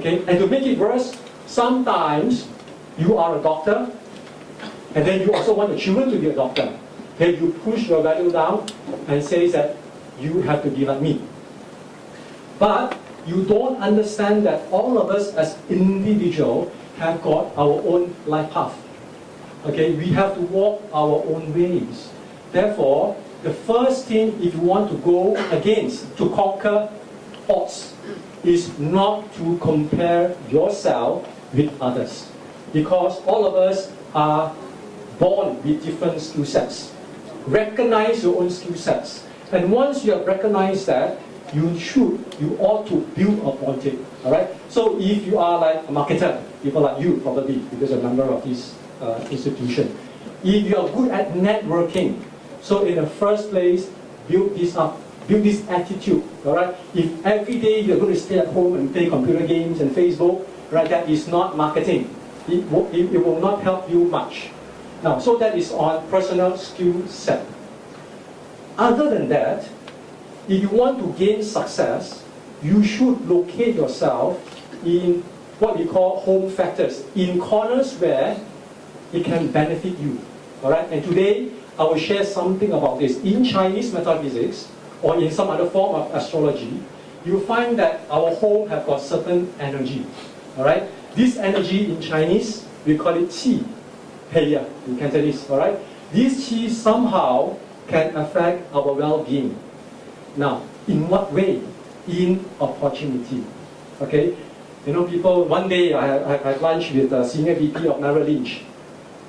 Okay, and to make it worse, sometimes you are a doctor, and then you also want the children to be a doctor. Okay, you push your value down and say that you have to be like me. But you don't understand that all of us as individuals have got our own life path. Okay, we have to walk our own ways. Therefore, the first thing if you want to go against, to conquer odds, is not to compare yourself with others. Because all of us are born with different skill sets. Recognize your own skill sets. And once you have recognized that, you ought to build upon it. Alright? So if you are like a marketer, people like you probably, because you're a member of this institution. If you are good at networking, so in the first place, build this up. Build this attitude. Alright? If every day you're going to stay at home and play computer games and Facebook, right, that is not marketing. It will not help you much. Now, so that is on personal skill set. Other than that, if you want to gain success, you should locate yourself in what we call home factors, in corners where it can benefit you. Alright? And today, I will share something about this. In Chinese metaphysics, or in some other form of astrology, you find that our home have got certain energy. Alright? This energy in Chinese, we call it qi, heiya, in Cantonese. Alright? This qi somehow can affect our well-being. Now, in what way? In opportunity. Okay? You know, people, one day I had lunch with a senior VP of Merrill Lynch.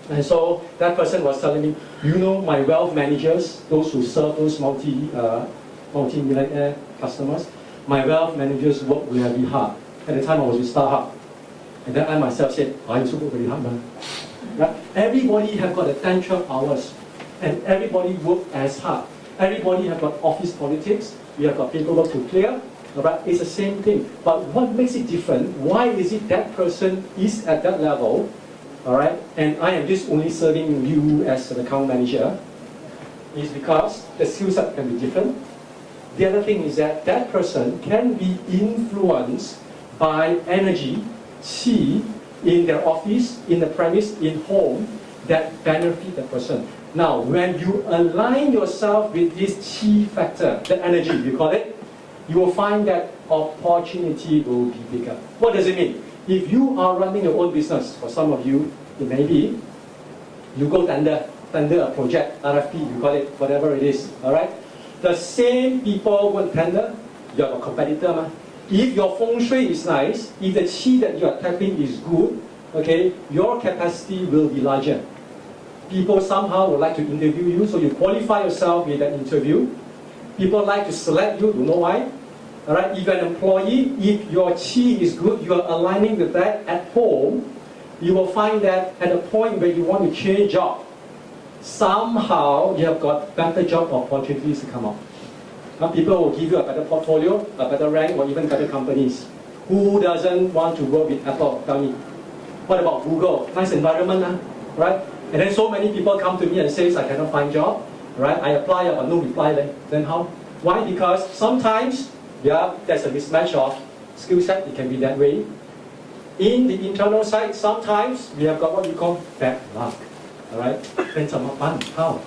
And so that person was telling me, you know, my wealth managers, those who serve those multi-millionaire customers, my wealth managers work really hard. At the time I was with StarHub. And then I myself said, I also work very hard, man. Right? Everybody have got the 10-12 hours. And everybody work as hard. Everybody have got office politics. We have got paperwork to clear. Right? It's the same thing. But what makes it different? Why is it that person is at that level? Alright? And I am just only serving you as an account manager. Is because the skill set can be different. The other thing is that that person can be influenced by energy, qi, in their office, in the premise, in home, that benefit the person. Now, when you align yourself with this qi factor, the energy, you call it, you will find that opportunity will be bigger. What does it mean? If you are running your own business, for some of you, it may be, you go tender a project, RFP, you call it, whatever it is, alright? The same people will tender, you have a competitor, man. If your feng shui is nice, if the qi that you are tapping is good, okay, your capacity will be larger. People somehow would like to interview you, so you qualify yourself with an interview. People like to select you, you know why? Alright, if you're an employee, if your qi is good, you are aligning with that at home, you will find that at a point where you want to change job, somehow you have got better job opportunities to come up. Now people will give you a better portfolio, a better rank, or even better companies. Who doesn't want to work with Apple? Tell me. What about Google? Nice environment, right? And then so many people come to me and say, I cannot find job, right? I apply, but no reply. Then how? Why? Because sometimes, yeah, there's a mismatch of skill set. It can be that way. In the internal side, sometimes we have got what we call bad luck. All right? Then how?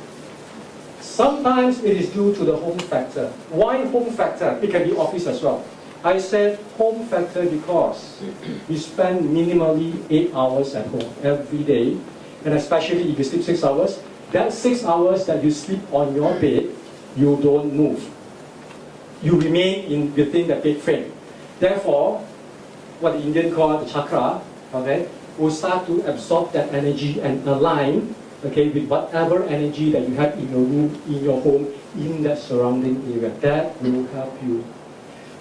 Sometimes it is due to the home factor. Why home factor? It can be office as well. I said home factor because you spend minimally 8 hours at home every day, and especially if you sleep 6 hours, that 6 hours that you sleep on your bed, you don't move. You remain within the bed frame. Therefore, what the Indian call the chakra, okay, will start to absorb that energy and align, okay, with whatever energy that you have in your room, in your home, in that surrounding area. That will help you.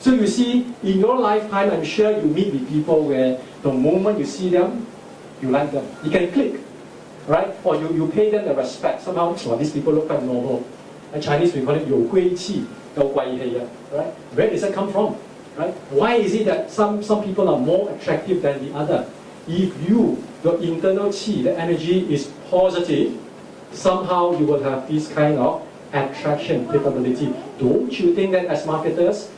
So you see, in your lifetime, I'm sure you meet with people where the moment you see them, you like them. You can click, right? Or you pay them the respect. Somehow, well, these people look quite normal. In Chinese, we call it 有贵气, 有贵气, right? Where does that come from? Right? Why is it that some people are more attractive than the other? If your internal qi, the energy is positive, somehow you will have this kind of attraction capability. Don't you think that as marketers,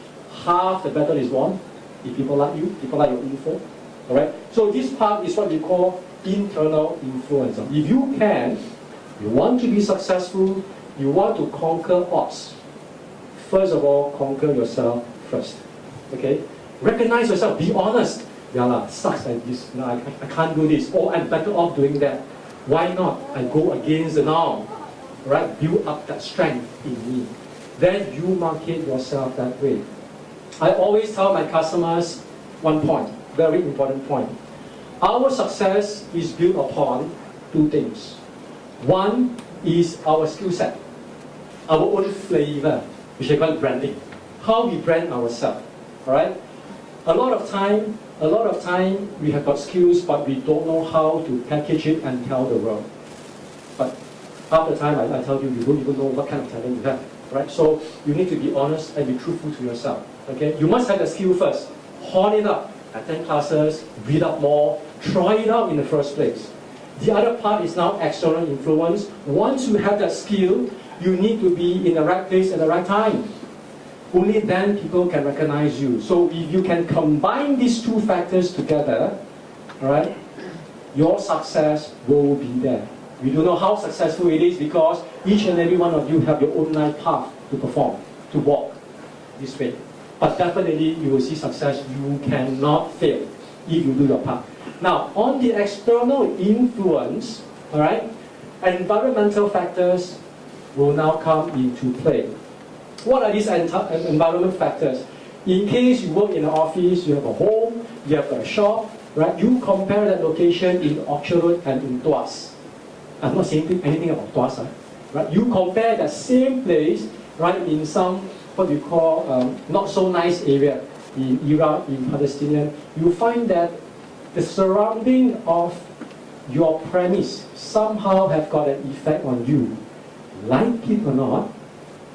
half the battle is won? If people like you, people like your info. All right. So this part is what we call internal influence. If you can, you want to be successful, you want to conquer odds. First of all, conquer yourself first. Okay? Recognize yourself, be honest. Yeah, sucks like this. No, I can't do this. Or I'm better off doing that. Why not? I go against the norm. Right? Build up that strength in me. Then you market yourself that way. I always tell my customers one point, very important point. Our success is built upon two things. One is our skill set, our own flavor, which I call branding. How we brand ourselves. All right? A lot of time we have got skills, but we don't know how to package it and tell the world. But half the time I tell you, you don't even know what kind of talent you have. Right? So you need to be honest and be truthful to yourself. Okay? You must have the skill first. Hone it up. Attend classes, read up more, try it out in the first place. The other part is now external influence. Once you have that skill, you need to be in the right place at the right time. Only then people can recognize you. So if you can combine these two factors together, all right, your success will be there. We don't know how successful it is because each and every one of you have your own life path to perform, to walk this way. But definitely you will see success. You cannot fail if you do your part. Now, on the external influence, all right, environmental factors will now come into play. What are these environment factors? In case you work in an office, you have a home, you have a shop, right? You compare that location in Orchard Road and in Tuas. I'm not saying anything about Tuas, right? You compare that same place, right, in some what you call not so nice area in Iraq, in Palestine. You find that the surrounding of your premise somehow have got an effect on you. Like it or not,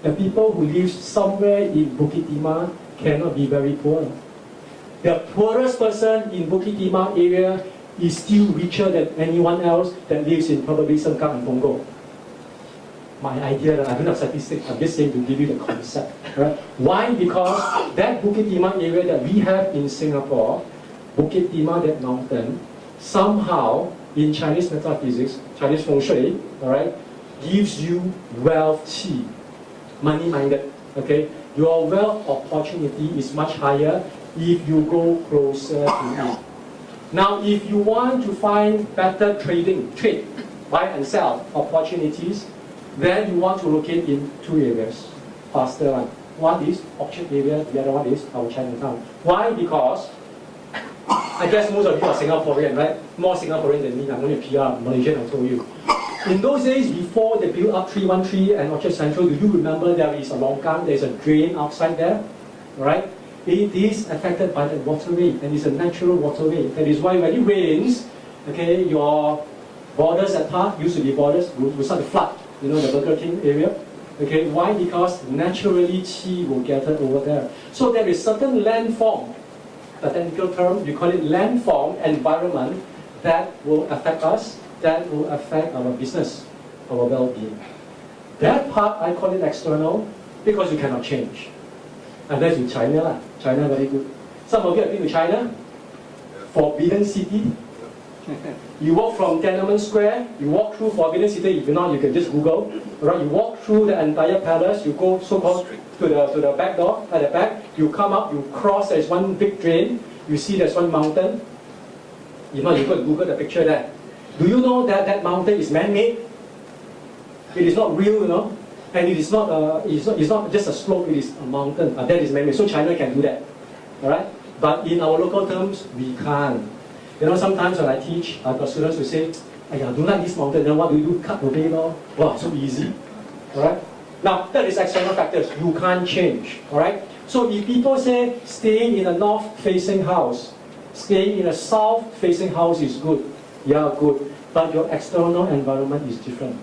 the people who live somewhere in Bukit Timah cannot be very poor. The poorest person in Bukit Timah area is still richer than anyone else that lives in probably Sengkang and Punggol. My idea, I don't have statistics, I'm just saying to give you the concept. Right? Why? Because that Bukit Timah area that we have in Singapore, Bukit Timah, that mountain, somehow in Chinese metaphysics, Chinese feng shui, all right, gives you wealth qi, money-minded. Okay, your wealth opportunity is much higher if you go closer to it. Now, if you want to find better trade, buy and sell opportunities, then you want to locate in two areas, faster one. One is Orchard area, the other one is our Chinatown. Why? Because I guess most of you are Singaporean, right? More Singaporean than me. I'm only a PR, Malaysian, I told you. In those days, before they built up 313 and Orchard Central, do you remember there is a longkang, there's a drain outside there, right? It is affected by the waterway, and it's a natural waterway. That is why when it rains, okay, your borders at park used to be borders, will start to flood, you know, the Burger King area. Okay, why? Because naturally qi will gather over there. So there is certain landform, the technical term, you call it landform environment, that will affect us, that will affect our business, our well-being. That part, I call it external, because you cannot change. Unless in China, China very good. Some of you have been to China, Forbidden City. You walk from Tiananmen Square, you walk through Forbidden City. If not, you can just Google. Right? You walk through the entire palace, you go so-called to the back door, at the back, you come up, you cross, there's one big drain, you see there's one mountain. If not, you go Google the picture there. Do you know that that mountain is man-made? It is not real, you know. And it is not, it's not just a slope, it is a mountain. That is man-made. So China can do that. Alright? But in our local terms, we can't. You know, sometimes when I teach, I've got students who say, I don't like this mountain, then what do you do? Cut away, lor. Wow, so easy. Alright? Now, that is external factors. You can't change. Alright? So if people say staying in a north-facing house, staying in a south-facing house is good. Yeah, good. But your external environment is different.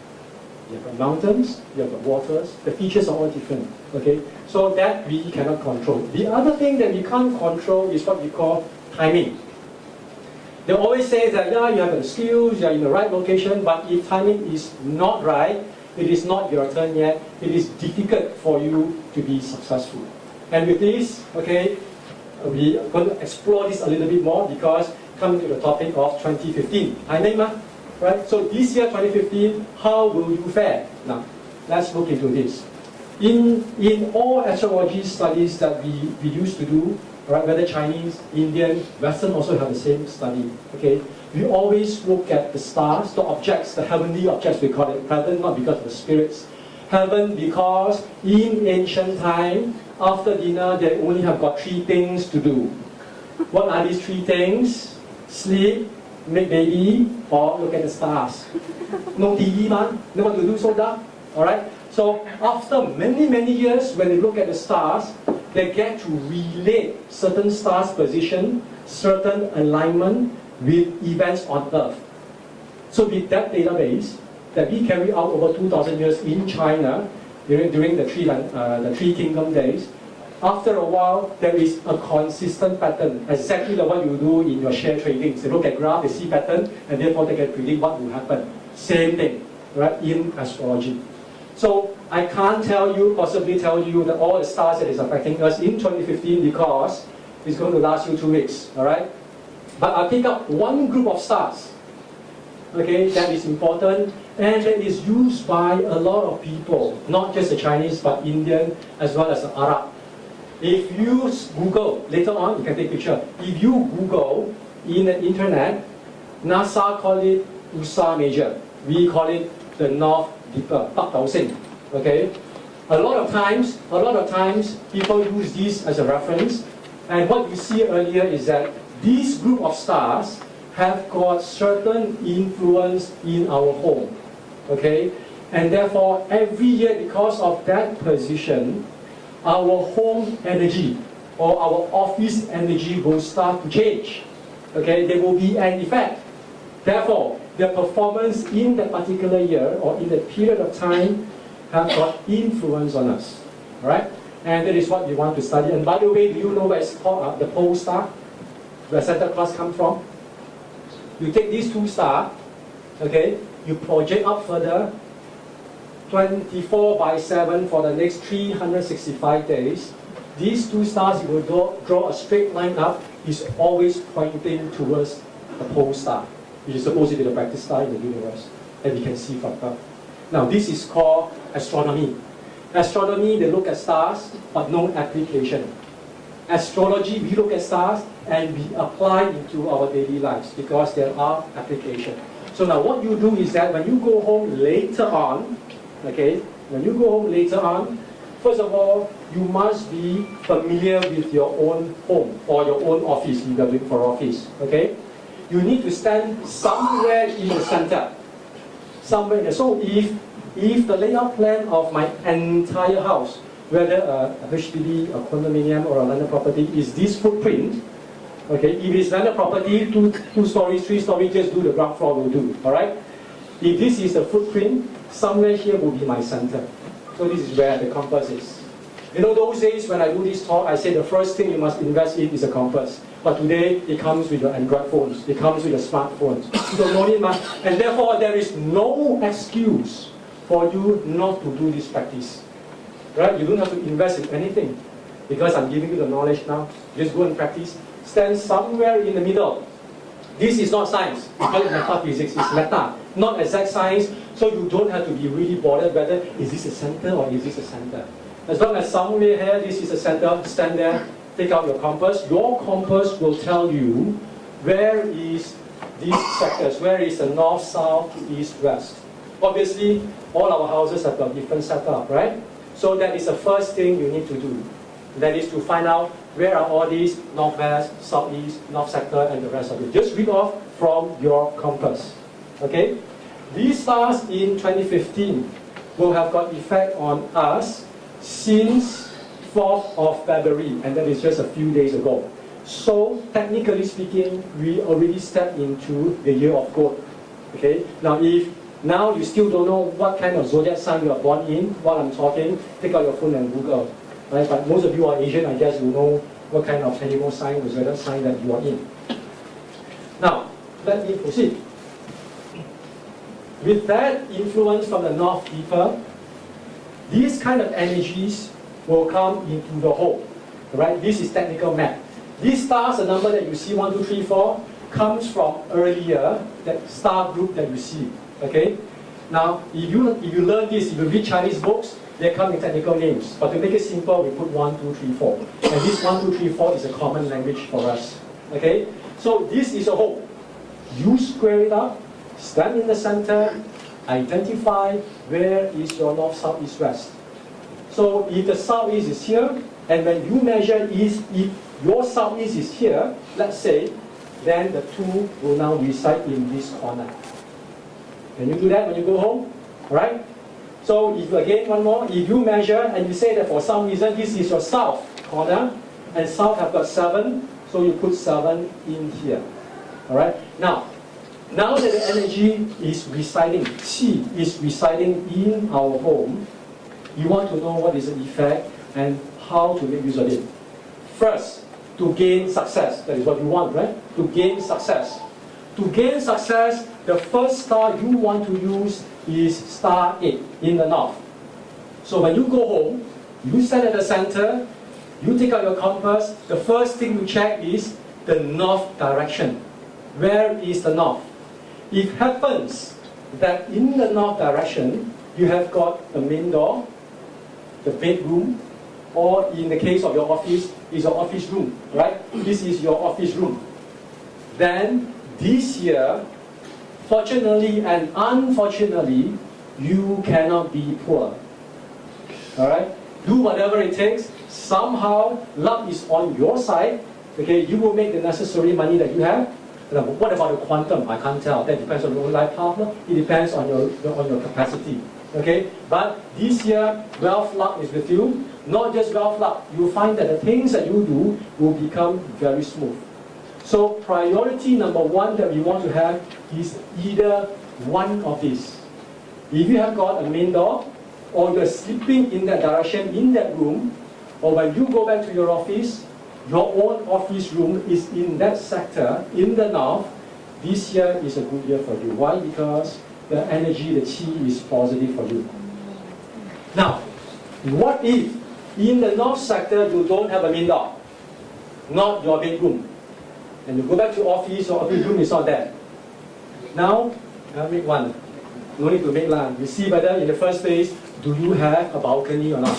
You have the mountains, you have the waters, the features are all different. Okay? So that we cannot control. The other thing that we can't control is what we call timing. They always say that, yeah, you have the skills, you're in the right location, but if timing is not right, it is not your turn yet, it is difficult for you to be successful. And with this, okay, we are going to explore this a little bit more because coming to the topic of 2015. Right? So this year, 2015, how will you fare? Now, let's look into this. In all astrology studies that we used to do, right, whether Chinese, Indian, Western also have the same study. Okay, we always look at the stars, the objects, the heavenly objects we call it. Heaven not because of the spirits. Heaven because in ancient time, after dinner, they only have got 3 things to do. What are these 3 things? Sleep, make baby, or look at the stars. No TV, man. No one to do so dark. All right. So after many years, when they look at the stars, they get to relate certain stars' position, certain alignment with events on Earth. So with that database that we carry out over 2,000 years in China during the three kingdom days, after a while there is a consistent pattern, exactly like what you do in your share trading. So look at graph, they see pattern, and therefore they can predict what will happen. Same thing, right, in astrology. So I can't possibly tell you that all the stars that is affecting us in 2015 because it's going to last you 2 weeks, all right? But I'll pick up one group of stars, okay, that is important and that is used by a lot of people, not just the Chinese but Indian as well as the Arab. If you Google, later on you can take a picture, if you Google in the internet, NASA call it Ursa Major, we call it the North Deeper, Pak Tau Sing. Okay? A lot of times, people use this as a reference, and what you see earlier is that this group of stars have got certain influence in our home. Okay? And therefore, every year, because of that position, our home energy or our office energy will start to change. Okay? There will be an effect. Therefore, the performance in that particular year or in that period of time have got influence on us. Right? And that is what we want to study. And by the way, do you know where it's called the pole star? Where Santa Claus comes from? You take these 2 stars, okay, you project up further, 24/7 for the next 365 days. These 2 stars, you will draw a straight line up, is always pointing towards the pole star, which is supposed to be the brightest star in the universe, and we can see from Earth. Now, this is called astronomy. Astronomy, they look at stars, but no application. Astrology, we look at stars, and we apply into our daily lives, because there are applications. So now what you do is that when you go home later on, okay, first of all, you must be familiar with your own home, or your own office, if you are doing for office, okay? You need to stand somewhere in the center. Somewhere there. So if the layout plan of my entire house, whether a HDB, a condominium, or a landed property, is this footprint, okay? If it's landed property, two stories, 3 stories, just do the ground floor will do, all right? If this is the footprint, somewhere here will be my center. So this is where the compass is. You know, those days when I do this talk, I say the first thing you must invest in is a compass. But today, it comes with your Android phones. It comes with your smartphones. You don't know it, and therefore, there is no excuse for you not to do this practice. Right? You don't have to invest in anything. Because I'm giving you the knowledge now. Just go and practice. Stand somewhere in the middle. This is not science. We call it metaphysics. It's meta, not exact science. So you don't have to be really bothered whether is this a center or is this a center. As long as somewhere here, this is a center, stand there, take out your compass. Your compass will tell you where is these sectors, where is the north, south, east, west. Obviously, all our houses have got different setup, right? So that is the first thing you need to do. That is to find out where are all these northwest, southeast, north sector, and the rest of it. Just read off from your compass. Okay? These stars in 2015 will have got effect on us since 4th of February, and that is just a few days ago. So, technically speaking, we already stepped into the year of goat. Okay? Now, if now you still don't know what kind of zodiac sign you are born in, while I'm talking, take out your phone and Google. Right? But most of you are Asian, I guess you know what kind of animal sign or zodiac sign that you are in. Now, let me proceed. With that influence from the North Deeper, these kind of energies will come into the home. Right? This is technical map. These stars, the number that you see, 1, 2, 3, 4, comes from earlier, that star group that you see. Okay? Now, if you learn this, if you read Chinese books, they come in technical names. But to make it simple, we put 1, 2, 3, 4. And this 1, 2, 3, 4 is a common language for us. Okay? So this is a whole. You square it up, stand in the center, identify where is your north, south, east, west. So if the southeast is here, and when you measure east, if your southeast is here, let's say, then the two will now reside in this corner. Can you do that when you go home? Right? So if again, one more, if you measure and you say that for some reason this is your south corner, and south have got 7, so you put 7 in here. Alright? Now that the energy is residing, qi is residing in our home, you want to know what is the effect and how to make use of it. First, to gain success. That is what you want, right? To gain success. To gain success, the first star you want to use is star 8 in the north. So when you go home, you stand at the center, you take out your compass, the first thing you check is the north direction. Where is the north? It happens that in the north direction, you have got the main door, the bedroom, or in the case of your office, is your office room, right? This is your office room. Then, this year, fortunately and unfortunately, you cannot be poor. Alright? Do whatever it takes. Somehow, luck is on your side. Okay, you will make the necessary money that you have. What about the quantum? I can't tell. That depends on your own life partner. It depends on your capacity. Okay? But this year, wealth luck is with you. Not just wealth luck. You'll find that the things that you do will become very smooth. So priority number 1 that we want to have is either one of these. If you have got a main door, or you're sleeping in that direction, in that room, or when you go back to your office, your own office room is in that sector, in the north, this year is a good year for you. Why? Because the energy, the qi is positive for you. Now, what if in the north sector you don't have a main door? Not your bedroom. And you go back to office, your office room is not there. Now, I'll make one. No need to make one. You see whether in the first place, do you have a balcony or not?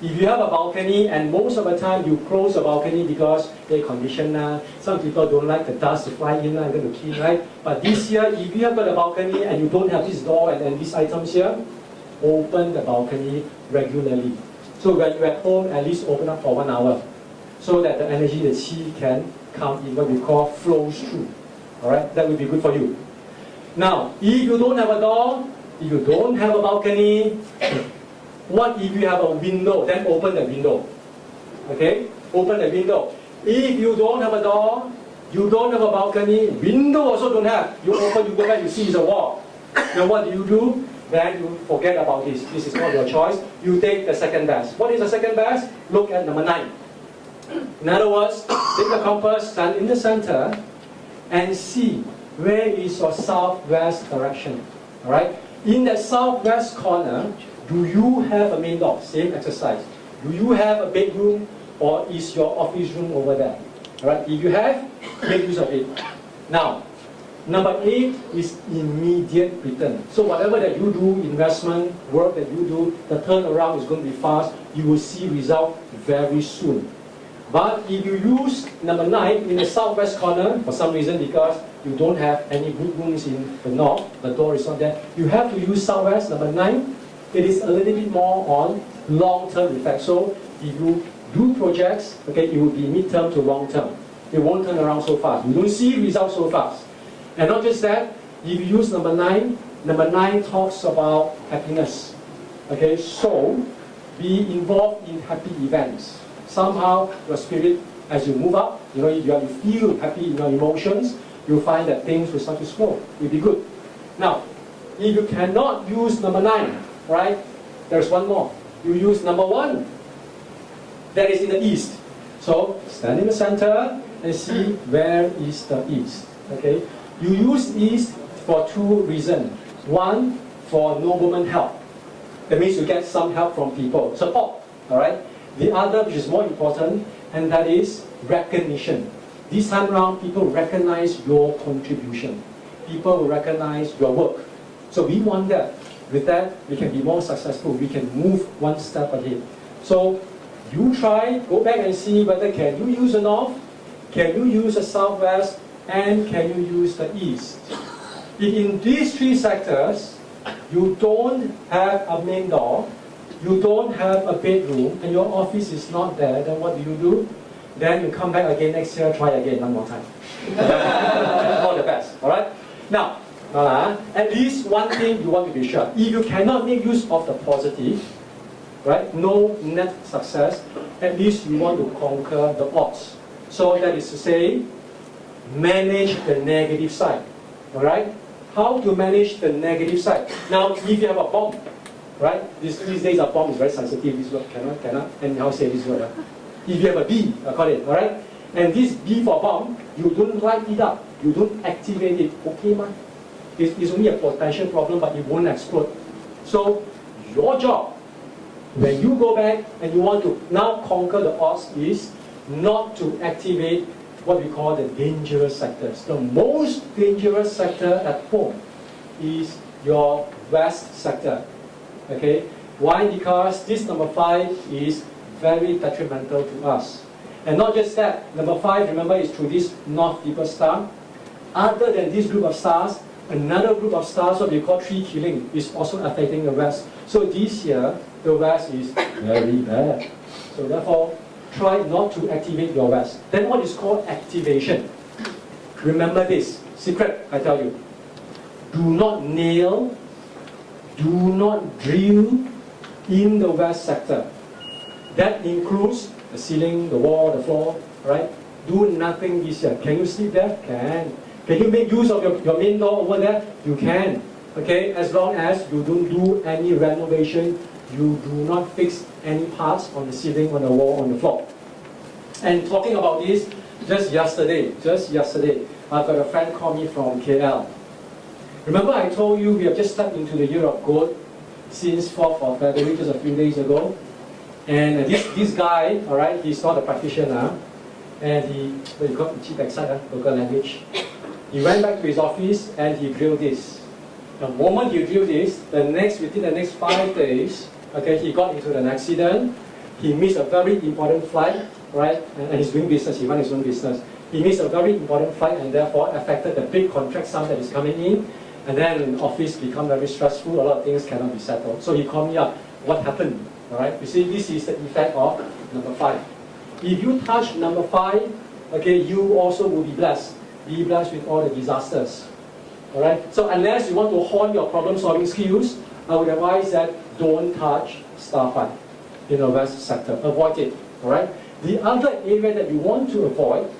If you have a balcony and most of the time you close the balcony because air conditioner, some people don't like the dust to fly in, going to clean, right? But this year, if you have got a balcony and you don't have this door and these items here, open the balcony regularly. So when you're at home, at least open up for 1 hour so that the energy, the qi can come in what we call flows through. Alright, that will be good for you. Now, if you don't have a door, if you don't have a balcony, what if you have a window? Then open the window. Okay? Open the window. If you don't have a door, you don't have a balcony, window also don't have. You open, you go back, you see it's a wall. Then what do? Then you forget about this. This is not your choice. You take the second best. What is the second best? Look at number 9. In other words, take the compass, stand in the center, and see where is your southwest direction. Alright? In that southwest corner, do you have a main door? Same exercise. Do you have a bedroom or is your office room over there? Alright? If you have, make use of it. Now, number 8 is immediate return. So whatever that you do, investment, work that you do, the turnaround is going to be fast. You will see result very soon. But if you use number 9 in the southwest corner, for some reason because you don't have any good rooms in the north, the door is not there, you have to use southwest, number 9. It is a little bit more on long-term effect. So if you do projects, okay, it will be mid-term to long-term. It won't turn around so fast. You don't see results so fast. And not just that, if you use number 9 talks about happiness. Okay, so be involved in happy events. Somehow your spirit, as you move up, if you feel happy in your emotions, you'll find that things will start to flow. It will be good. Now, if you cannot use number 9, right, there's one more. You use number 1. That is in the east. So stand in the center and see where is the east. Okay, you use east for 2 reasons. 1, for nobleman help. That means you get some help from people, support. All right. The other, which is more important, and that is recognition. This time around, people recognize your contribution. People will recognize your work. So we want that. With that, we can be more successful. We can move one step ahead. So you try, go back and see whether can you use the north, can you use the southwest, and can you use the east. If in these three sectors, you don't have a main door, you don't have a bedroom, and your office is not there, then what do? Then you come back again next year, try again one more time. All the best, all right? Now, at least one thing you want to be sure. If you cannot make use of the positive, right, no net success, at least you want to conquer the odds. So that is to say, manage the negative side, all right? How to manage the negative side? Now, if you have a bomb, right? These days a bomb is very sensitive, this word cannot, and how say this word? If you have a B, I call it, all right? And this B for bomb, you don't light it up, you don't activate it, okay, man? It's only a potential problem, but it won't explode. So, your job, when you go back and you want to now conquer the odds, is not to activate what we call the dangerous sectors. The most dangerous sector at home is your west sector. Okay? Why? Because this number 5 is very detrimental to us. And not just that, number 5, remember, is through this North Deeper Star. Other than this group of stars, another group of stars, what we call tree killing, is also affecting the west. So this year, the west is very bad. So therefore, try not to activate your west. Then what is called activation? Remember this, secret, I tell you. Do not nail, do not drill in the west sector. That includes the ceiling, the wall, the floor, right? Do nothing this year. Can you sleep there? Can. Can you make use of your main door over there? You can. Okay, as long as you don't do any renovation, you do not fix any parts on the ceiling, on the wall, on the floor. And talking about this, just yesterday, I've got a friend call me from KL. Remember I told you we have just stepped into the year of goat since 4th of February, just a few days ago. And this guy, all right, he's not a practitioner, and what you call cheap excited, local language. He went back to his office and he drilled this. The moment he drilled this, within the next 5 days, okay, he got into an accident. He missed a very important flight, right? And he's doing business, he runs his own business. He missed a very important flight and therefore affected the big contract sum that is coming in. And then office become very stressful, a lot of things cannot be settled. So he called me up, what happened? All right, you see, this is the effect of number 5. If you touch number 5, okay, you also will be blessed. Be blessed with all the disasters. All right, so unless you want to hone your problem-solving skills, I would advise that don't touch star 5 in the west sector. Avoid it. All right. The other area that you want to avoid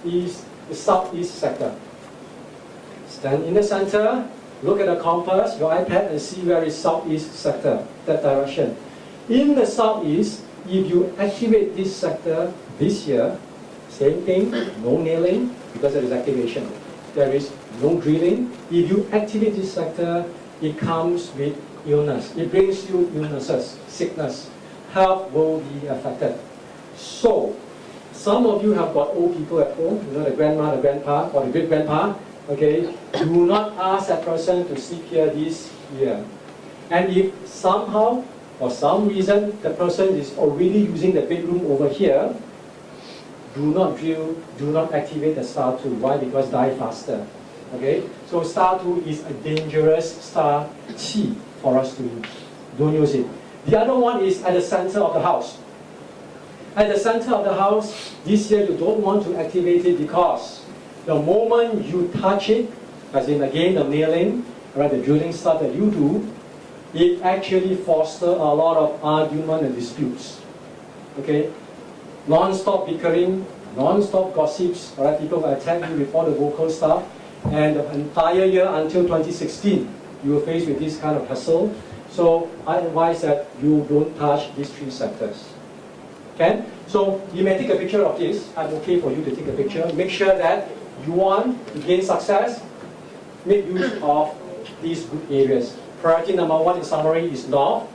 is the southeast sector. Stand in the center, look at the compass, your iPad, and see where is southeast sector, that direction. In the southeast, if you activate this sector this year, same thing, no nailing, because there is activation. There is no drilling. If you activate this sector, it comes with illness. It brings you illnesses, sickness. Health will be affected. So, some of you have got old people at home, you know, the grandma, the grandpa, or the great-grandpa, okay? Do not ask that person to sleep here this year. And if somehow, for some reason, the person is already using the bedroom over here, do not drill, do not activate the star 2. Why? Because die faster. Okay? So star 2 is a dangerous star Qi for us to use. Don't use it. The other one is at the center of the house. At the center of the house, this year you don't want to activate it because the moment you touch it, as in again the nailing, right, the drilling stuff that you do, it actually fosters a lot of argument and disputes. Okay? Non-stop bickering, non-stop gossips, right? People will attack you with all the vocal stuff, and the entire year until 2016, you will face with this kind of hassle. So I advise that you don't touch these 3 sectors. Okay? So you may take a picture of this. I'm okay for you to take a picture. Make sure that you want to gain success, make use of these good areas. Priority number 1 in summary is north.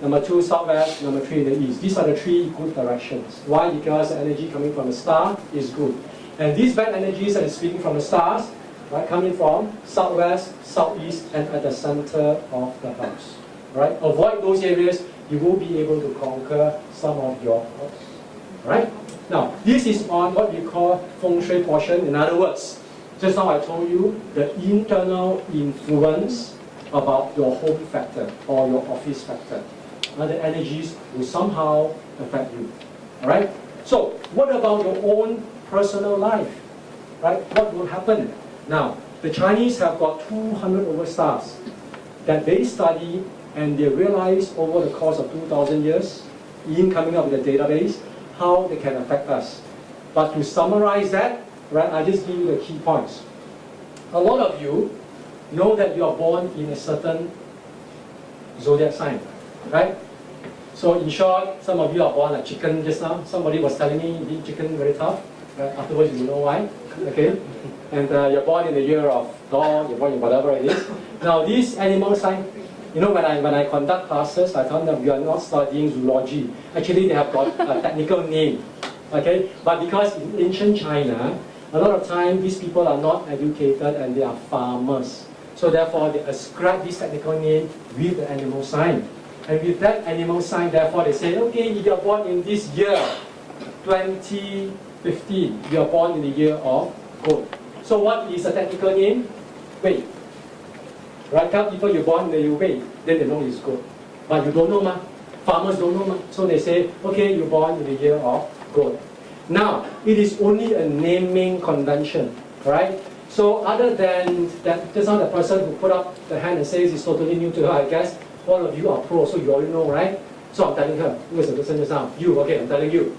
number 2 southwest, number 3 in the east. These are the 3 good directions. Why? Because the energy coming from the star is good. And these bad energies that are speaking from the stars, right, coming from southwest, southeast, and at the center of the house. Right? Avoid those areas, you will be able to conquer some of your house. Right? Now, this is on what we call feng shui portion. In other words, just now I told you the internal influence about your home factor or your office factor. The energies will somehow affect you. Alright? So, what about your own personal life? Right? What will happen? Now, the Chinese have got 200 over stars that they study and they realize over the course of 2,000 years, in coming up with a database, how they can affect us. But to summarize that, right, I just give you the key points. A lot of you know that you are born in a certain zodiac sign, right? So in short, some of you are born like chicken just now. Somebody was telling me eat chicken very tough. Right? Afterwards you know why, okay? And you're born in the year of dog, you're born in whatever it is. Now this animal sign, you know, when I conduct classes, I tell them you are not studying zoology. Actually, they have got a technical name, okay? But because in ancient China, a lot of time these people are not educated and they are farmers. So therefore, they ascribe this technical name with the animal sign. And with that animal sign, therefore, they say, okay, if you're born in this year, 2015, you're born in the year of goat. So what is the technical name? Wait. Right? Tell people you're born in the way, then they know it's good. But you don't know, ma. Farmers don't know, ma. So they say, okay, you're born in the year of goat. Now, it is only a naming convention, right? So other than that, just now the person who put up the hand and says it's totally new to her, I guess all of you are pros, so you already know, right? So I'm telling her, who is the person just now? You, okay, I'm telling you.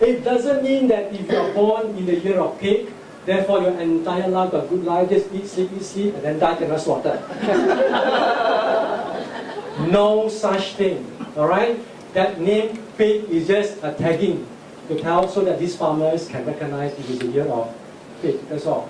It doesn't mean that if you're born in the year of pig, therefore your entire life, a good life, just eat, sleep, and then die cannot slaughter. No such thing, alright? That name pig is just a tagging to tell so that these farmers can recognize it is the year of pig, that's all.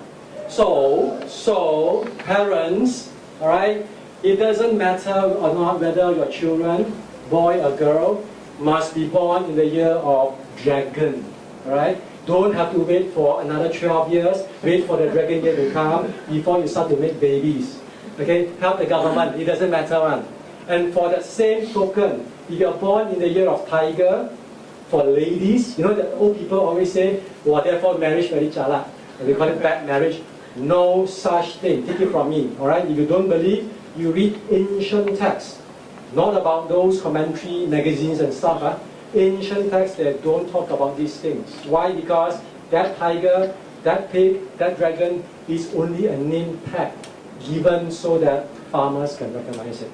So parents, alright, it doesn't matter or not whether your children, boy or girl, must be born in the year of dragon, alright? Don't have to wait for another 12 years, wait for the dragon year to come before you start to make babies. Okay, help the government, it doesn't matter one. And for that same token, if you're born in the year of tiger, for ladies, you know that old people always say, well, therefore marriage very chala. And they call it bad marriage. No such thing. Take it from me. Alright? If you don't believe, you read ancient texts. Not about those commentary magazines and stuff. Huh? Ancient texts that don't talk about these things. Why? Because that tiger, that pig, that dragon is only a name tag given so that farmers can recognize it.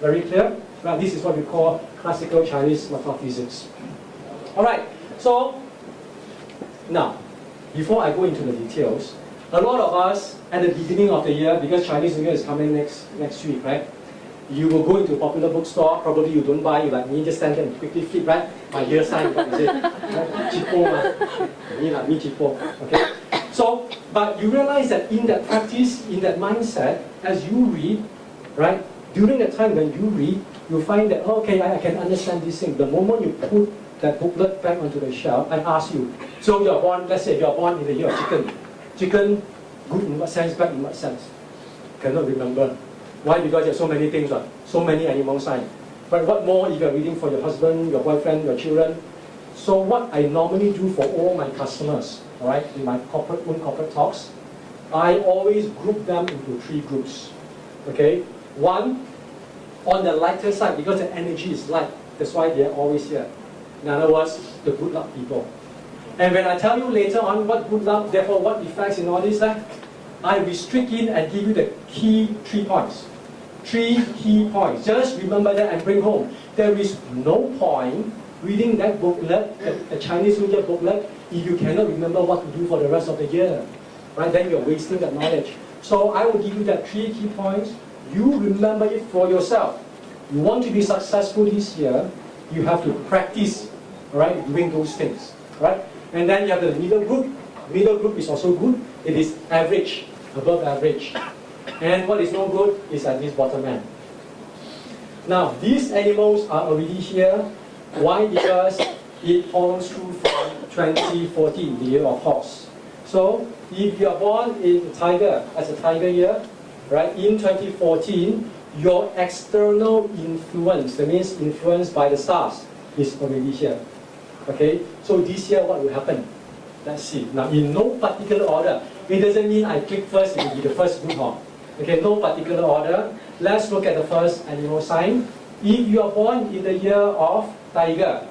Very clear? Well, this is what we call classical Chinese metaphysics. Alright, so now, before I go into the details, a lot of us at the beginning of the year, because Chinese New Year is coming next week, right? You will go into a popular bookstore, probably you don't buy, you like me, just stand there and quickly flip, right? My year sign, what is it? Chipo, me like me chipo, okay? So, but you realize that in that practice, in that mindset, as you read, right? During the time when you read, you find that, okay, I can understand this thing. The moment you put that booklet back onto the shelf, I ask you, so you're born, let's say you're born in the year of chicken. Chicken, good in what sense, bad in what sense? Cannot remember. Why? Because there's so many things, right? So many animal signs. But what more if you're reading for your husband, your boyfriend, your children? So what I normally do for all my customers, all right, in my own corporate talks, I always group them into 3 groups. Okay? One, on the lighter side, because the energy is light, that's why they're always here. In other words, the good luck people. And when I tell you later on what good luck, therefore what effects in all this, I restrict in and give you the key 3 points. 3 key points. Just remember that and bring home. There is no point reading that booklet, the Chinese New Year booklet, if you cannot remember what to do for the rest of the year. Right? Then you're wasting that knowledge. So I will give you that 3 key points. You remember it for yourself. You want to be successful this year, you have to practice, right, doing those things. Right? And then you have the middle group. Middle group is also good. It is average, above average. And what is no good is at this bottom end. Now, these animals are already here. Why? Because it follows through from 2014, the year of horse. So, if you are born in tiger, as a tiger year, right, in 2014, your external influence, that means influenced by the stars, is already here. Okay, so this year what will happen? Let's see. Now, in no particular order. It doesn't mean I click first, it will be the first good horn. Okay, no particular order. Let's look at the first animal sign. If you are born in the year of tiger,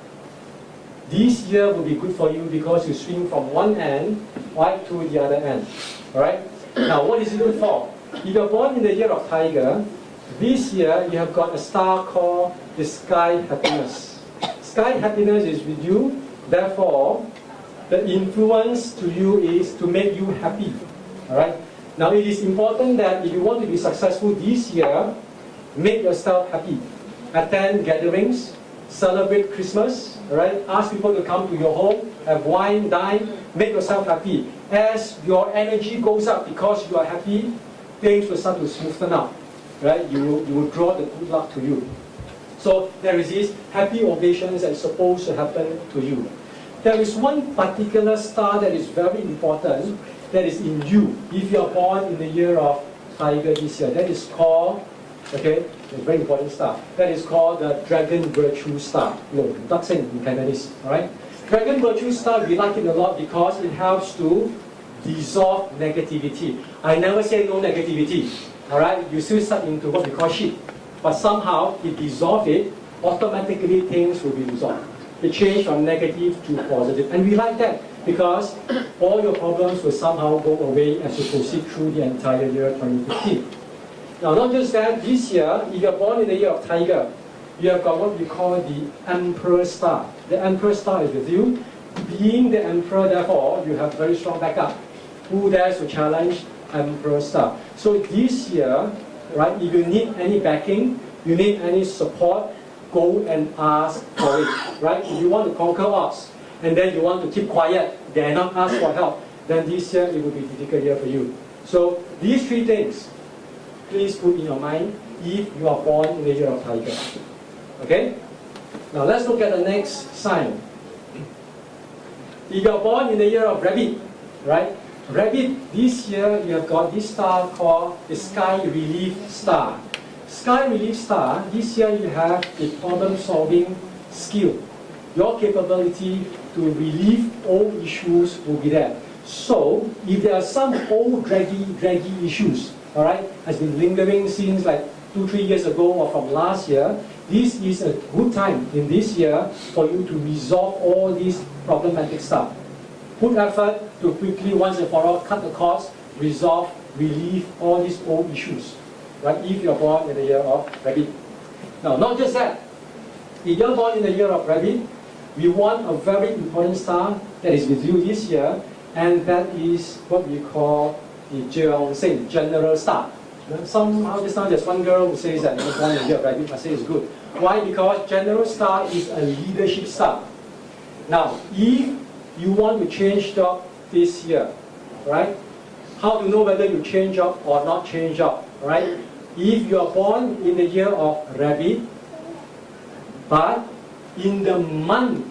this year will be good for you because you swing from one end right to the other end. Alright? Now, what is it good for? If you are born in the year of tiger, this year you have got a star called the sky happiness. Sky happiness is with you, therefore, the influence to you is to make you happy. Alright? Now, it is important that if you want to be successful this year, make yourself happy. Attend gatherings, celebrate Christmas, right? Ask people to come to your home, have wine, dine, make yourself happy. As your energy goes up because you are happy, things will start to smoothen out, right? You will draw the good luck to you. So there is this happy ovations that is supposed to happen to you. There is one particular star that is very important, that is in you. If you are born in the year of tiger this year, that is called, okay, a very important star. That is called the Dragon Virtue Star. No, Daksen in Cantonese, alright? Dragon Virtue Star, we like it a lot because it helps to dissolve negativity. I never say no negativity, alright? You still start into what we call shit. But somehow, it dissolves it, automatically things will be resolved. It change from negative to positive. And we like that because all your problems will somehow go away as you proceed through the entire year 2015. Now, not just that, this year, if you are born in the year of tiger, you have got what we call the Emperor Star. The Emperor Star is with you. Being the Emperor, therefore, you have very strong backup. Who dares to challenge Emperor Star? So this year, right, if you need any backing, you need any support, go and ask for it, right? If you want to conquer odds, and then you want to keep quiet, dare not ask for help, then this year it will be a difficult year for you. So these three things, please put in your mind if you are born in the year of tiger. Okay? Now let's look at the next sign. If you are born in the year of rabbit, right? Rabbit, this year you have got this star called the Sky Relief Star. Sky Relief Star, this year you have a problem-solving skill. Your capability to relieve old issues will be there. So, if there are some old draggy issues, alright, has been lingering since like 2-3 years ago or from last year, this is a good time in this year for you to resolve all these problematic stuff. Put effort to quickly, once and for all, cut the cost, resolve, relieve all these old issues. Right, if you're born in the year of rabbit. Now, not just that. If you're born in the year of rabbit, we want a very important star that is with you this year, and that is what we call the Jeong General Star. Somehow just now there's one girl who says that you're born in the year of rabbit. I say it's good. Why? Because General Star is a leadership star. Now, if you want to change job this year, right? How to know whether you change job or not change job, right? If you are born in the year of rabbit, but in the month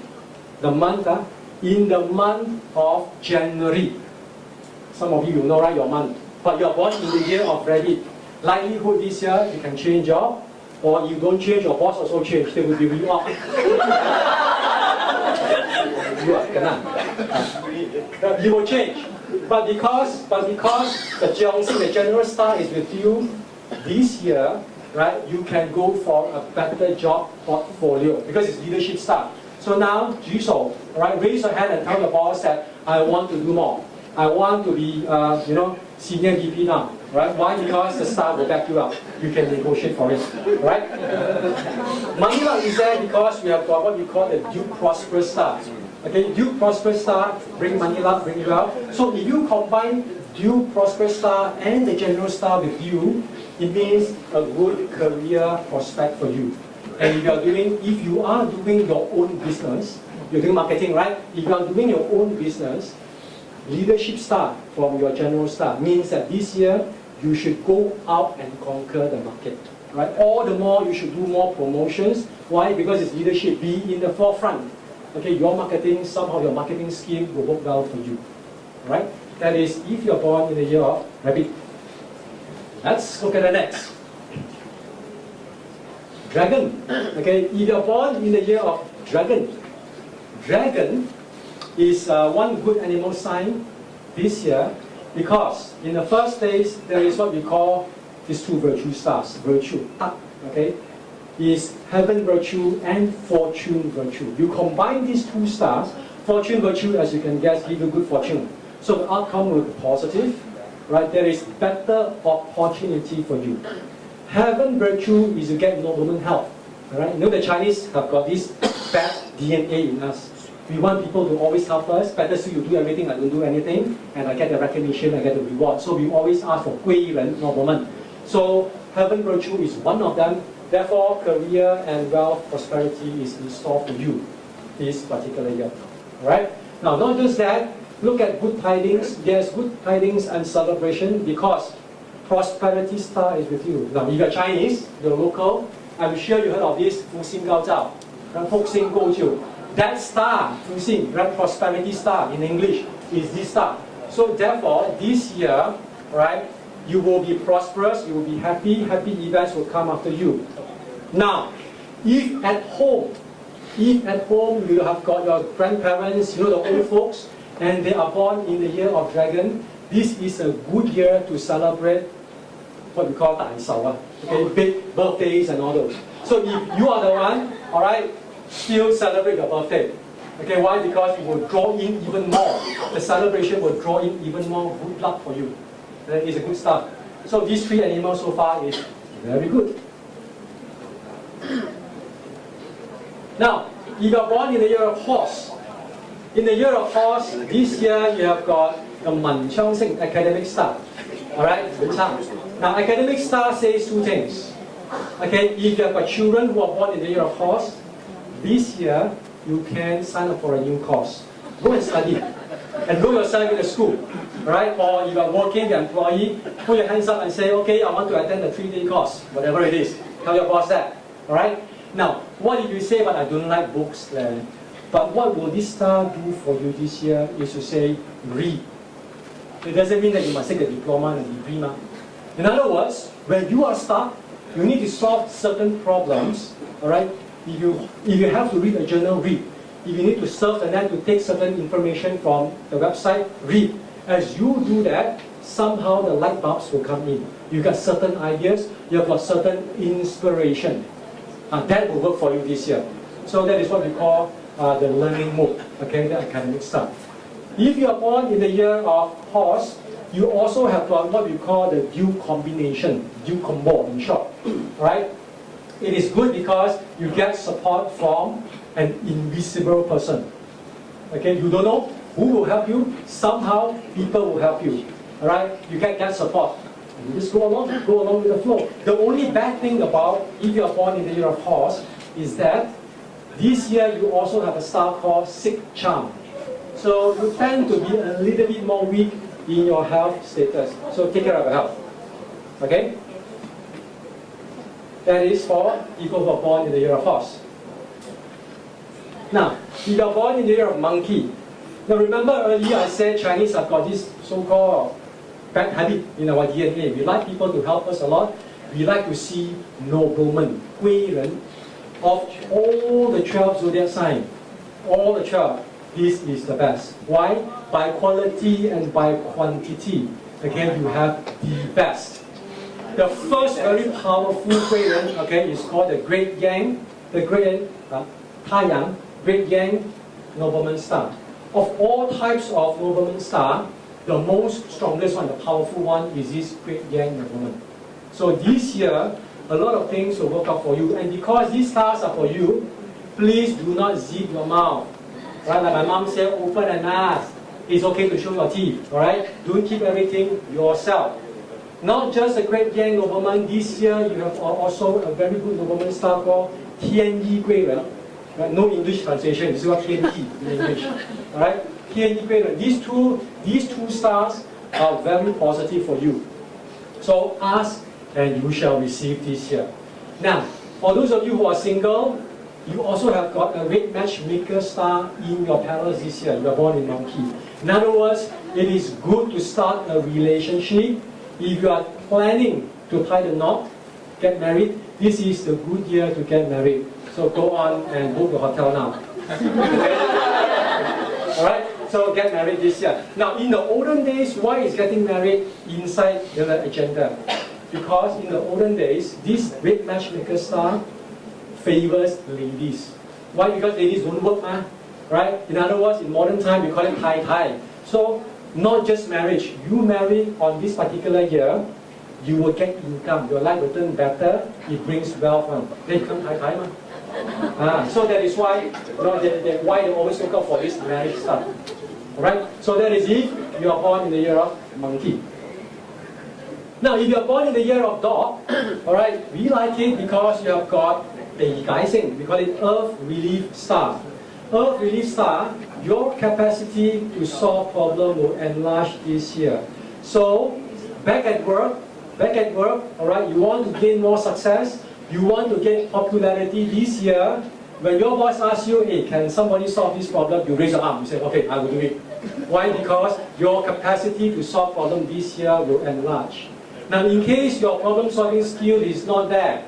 of January, some of you will know, right, your month, but you are born in the year of rabbit, likelihood this year you can change job, or you don't change, your boss also change, they will be you up. You will change. But because the Jeongsin, the General Star, is with you this year, right, you can go for a better job portfolio because it's leadership star. So now, Jiso, right, raise your hand and tell the boss that I want to do more. I want to be, senior VP now, right? Why? Because the star will back you up. You can negotiate for it, right? Money luck is there because we have got what we call the Duke Prosperous Star. Okay, Duke Prosperous Star, bring money luck, bring you out. So if you combine Duke Prosperous Star and the General Star with you, it means a good career prospect for you. And if you are doing your own business, you're doing marketing, right? If you are doing your own business, leadership star from your General Star means that this year you should go out and conquer the market. Right? All the more you should do more promotions. Why? Because it's leadership. Be in the forefront. Okay, your marketing, somehow your marketing scheme will work well for you. Right? That is, if you're born in the year of Rabbit. Let's look at the next. Dragon. Okay, if you're born in the year of Dragon. Dragon is one good animal sign this year because in the first place there is what we call these two virtue stars. Virtue, tak, okay, is heaven virtue and fortune virtue. You combine these two stars, fortune virtue, as you can guess, give you good fortune. So the outcome will be positive, right? There is better opportunity for you. Heaven virtue is to get nobleman health. Right? You know the Chinese have got this bad DNA in us. We want people to always help us. Better so you do everything, I don't do anything, and I get the recognition, I get the reward. So we always ask for 贵人 nobleman. So heaven virtue is one of them. Therefore, career and wealth prosperity is in store for you this particular year. Alright? Now, not just that. Look at good tidings. Yes, good tidings and celebration because prosperity star is with you. Now, if you're Chinese, you're local, I'm sure you heard of this 福星高照, 福星高照. That star, 福星, that prosperity star in English, is this star. So therefore, this year, right, you will be prosperous, you will be happy, happy events will come after you. Now, if at home you have got your grandparents, you know the old folks, and they are born in the year of Dragon, this is a good year to celebrate what we call 大壽, okay, big birthdays and all those. So if you are the one, all right, still celebrate your birthday. Okay, why? Because it will draw in even more. The celebration will draw in even more good luck for you. That is a good start. So these three animals so far is very good. Now, if you are born in the year of Horse, in the year of Horse, this year you have got the 文昌星, academic star. Alright, 文昌. Now, academic star says two things. Okay, if you have got children who are born in the year of Horse, this year you can sign up for a new course. Go and study. Enroll yourself in the school. Right? Or if you are working, the employee, put your hands up and say, okay, I want to attend a 3-day course, whatever it is. Tell your boss that. Alright? Now, what if you say, but I don't like books then? But what will this star do for you this year is to say, read. It doesn't mean that you must take a diploma and a degree. In other words, when you are stuck, you need to solve certain problems. Alright? If you have to read a journal, read. If you need to surf the net to take certain information from the website, read. As you do that, somehow the light bulbs will come in. You got certain ideas, you have got certain inspiration. That will work for you this year. So that is what we call the learning mode, okay, the academic stuff. If you are born in the year of Horse, you also have got what we call the due combination, due combo in short, right? It is good because you get support from an invisible person. Okay, you don't know who will help you. Somehow people will help you. Alright, you get that support. You just go along with the flow. The only bad thing about if you are born in the year of Horse is that this year you also have a star called sick charm. So you tend to be a little bit more weak in your health status. So take care of your health. Okay? That is for people who are born in the year of Horse. Now, if you are born in the year of Monkey. Now remember earlier I said Chinese have got this so-called bad habit in our DNA. We like people to help us a lot. We like to see noblemen, 贵人. Of all the 12 zodiac signs, all the 12, this is the best. Why? By quality and by quantity. Again, you have the best. The first very powerful 贵人, okay, is called the Great Yang, the Great Taiyang, Great Yang Nobleman Star. Of all types of Nobleman Star, the most strongest one, the powerful one, is this Great Yang Nobleman. So this year, a lot of things will work out for you. And because these stars are for you, please do not zip your mouth. Right? Like my mom said, open and ask. It's okay to show your teeth. Alright? Don't keep everything yourself. Not just a Great Yang Nobleman. This year, you have also a very good Nobleman star called 天意贵人. Right? No English translation. It's called 天意 in English. Alright? 天意贵人. These two stars are very positive for you. So ask and you shall receive this year. Now, for those of you who are single, you also have got a red matchmaker star in your palace this year. You are born in Monkey. In other words, it is good to start a relationship. If you are planning to tie the knot, get married, this is the good year to get married. So go on and book the hotel now. Alright, so get married this year. Now, in the olden days, why is getting married inside the agenda? Because in the olden days, this red matchmaker star favors ladies. Why? Because ladies don't work, right? In other words, in modern time, we call it tai. So, not just marriage. You marry on this particular year, you will get income. Your life will turn better. It brings wealth. They come tai. So that is why, why they always look out for this marriage stuff. Alright? So that is if you are born in the year of monkey. Now, if you are born in the year of dog, alright, we like it because you have got the Gaising. We call it Earth Relief Star. Earth Relief Star, your capacity to solve problems will enlarge this year. So, back at work, alright, you want to gain more success, you want to get popularity this year. When your boss asks you, hey, can somebody solve this problem? You raise your arm, you say, okay, I will do it. Why? Because your capacity to solve problems this year will enlarge. Now, in case your problem-solving skill is not there,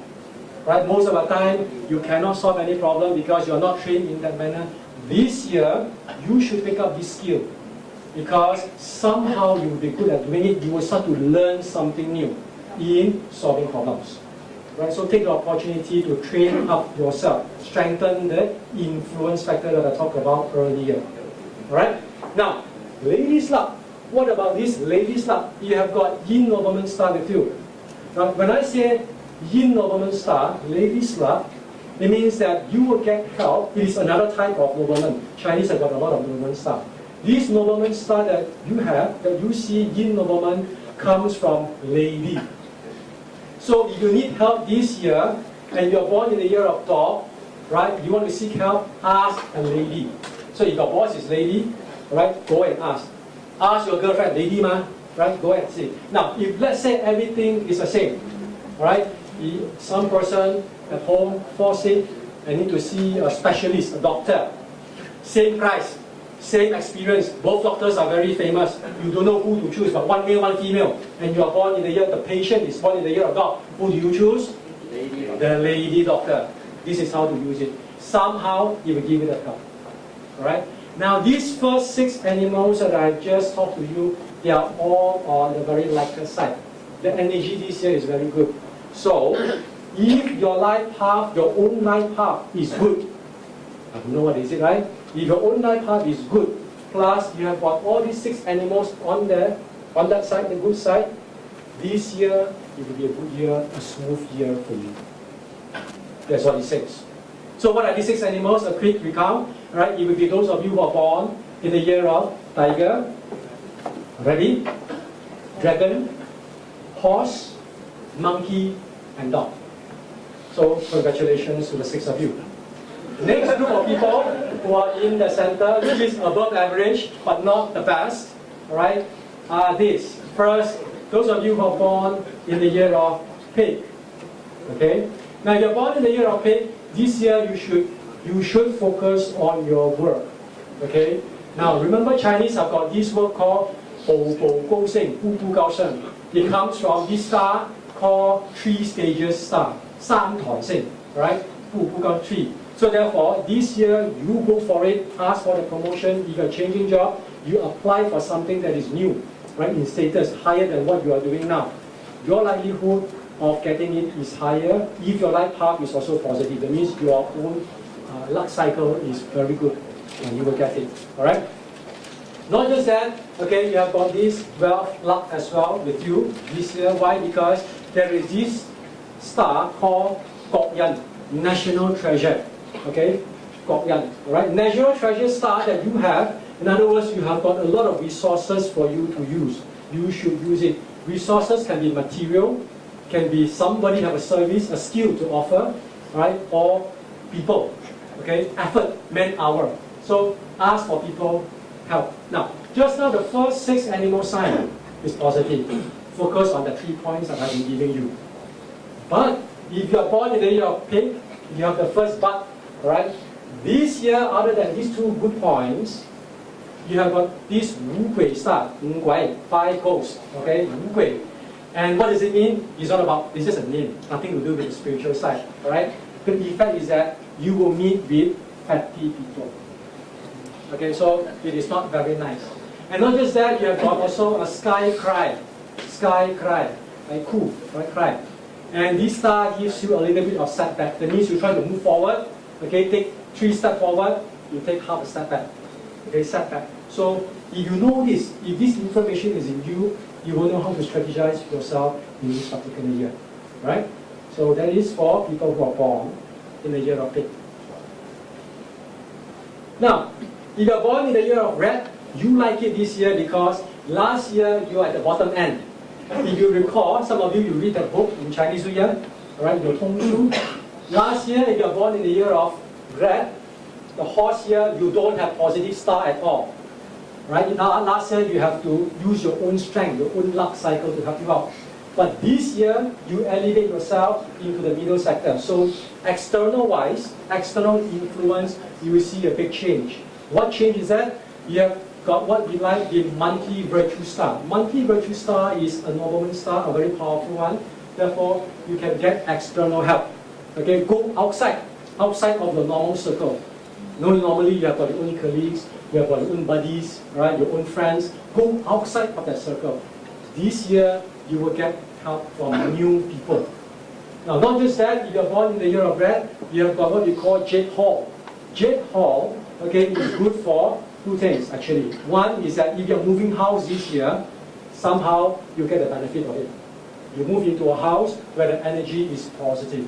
right, most of the time, you cannot solve any problem because you're not trained in that manner. This year, you should pick up this skill because somehow you will be good at doing it. You will start to learn something new in solving problems. Right? So take the opportunity to train up yourself, strengthen the influence factor that I talked about earlier. Alright? Now, ladies' luck. What about this ladies' luck? You have got Yin Nobleman Star with you. Now, when I say Yin Nobleman Star, ladies' luck, it means that you will get help. It is another type of nobleman. Chinese have got a lot of nobleman star. This nobleman star that you have, that you see Yin Nobleman, comes from lady. So if you need help this year, and you're born in the year of dog, right, you want to seek help, ask a lady. So if your boss is lady, right, go and ask. Ask your girlfriend, lady ma, right, go and see. Now, if let's say everything is the same, right, some person at home fall sick and need to see a specialist, a doctor, same price, same experience, both doctors are very famous, you don't know who to choose, but one male, one female, and you are born in the year, the patient is born in the year of dog, who do you choose? Lady. The lady doctor. This is how to use it. Somehow, it will give you the help. Alright? Now, these first 6 animals that I just talked to you, they are all on the very lighter side. The energy this year is very good. So, if your life path, your own life path is good, I don't know what is it, right? If your own life path is good, plus you have got all these 6 animals on there, on that side, the good side, this year, it will be a good year, a smooth year for you. That's what it says. So what are these 6 animals? A quick recount. Right? It will be those of you who are born in the year of tiger, ready, dragon, horse, monkey, and dog. So congratulations to the 6 of you. Next group of people who are in the center, which is above average but not the best, right, are these. First, those of you who are born in the year of pig. Okay? Now, if you're born in the year of pig, this year you should focus on your work. Okay? Now, remember Chinese have got this word called 步步高升, 步步高升. It comes from this star called 3 stages star, 三台星, right? 步步高 3. So therefore, this year you go for it, ask for the promotion. If you're changing job, you apply for something that is new, right? In status higher than what you are doing now. Your likelihood of getting it is higher if your life path is also positive. That means your own luck cycle is very good and you will get it. Alright? Not just that, okay, you have got this wealth luck as well with you this year. Why? Because there is this star called Kok Yan, National Treasure. Okay? Kok Yan. Alright? National Treasure star that you have, in other words, you have got a lot of resources for you to use. You should use it. Resources can be material, can be somebody have a service, a skill to offer, right? Or people, okay? Effort, man-hour. So ask for people help. Now, just now the first 6 animal sign is positive. focus on the 3 points that I've been giving you. But if you are born in the year of pig, you have the first but, right? This year, other than these 2 good points, you have got this Wu Gui star, Wu Gui, 5 ghosts, okay, Wu Gui. And what does it mean? It's not about, it's just a name, nothing to do with the spiritual side, alright? The effect is that you will meet with fatty people. Okay, so it is not very nice. And not just that, you have got also a sky cry, like cool, right, cry. And this star gives you a little bit of setback. That means you try to move forward, okay, take 3 steps forward, you take half a step back. Okay, setback. So if you know this, if this information is in you, you will know how to strategize yourself in this particular year. Right? So that is for people who are born in the year of pig. Now, if you are born in the year of rat, you like it this year because last year you are at the bottom end. If you recall, some of you read that book in Chinese New Year, right? Your Tong Shu. Last year, if you are born in the year of rat, the horse year, you don't have positive star at all. Right? Last year, you have to use your own strength, your own luck cycle to help you out. But this year, you elevate yourself into the middle sector. So external-wise, external influence, you will see a big change. What change is that? You have got what we like the monthly virtue star. Monthly virtue star is a nobleman star, a very powerful one. Therefore, you can get external help. Okay, go outside of the normal circle. Normally you have got your own colleagues, you have got your own buddies, right? Your own friends. Go outside of that circle. This year, you will get help from new people. Now, not just that, if you're born in the year of rat, you have got what we call Jade Hall. Jade Hall, okay, is good for 2 things actually. One is that if you're moving house this year, somehow you get the benefit of it. You move into a house where the energy is positive.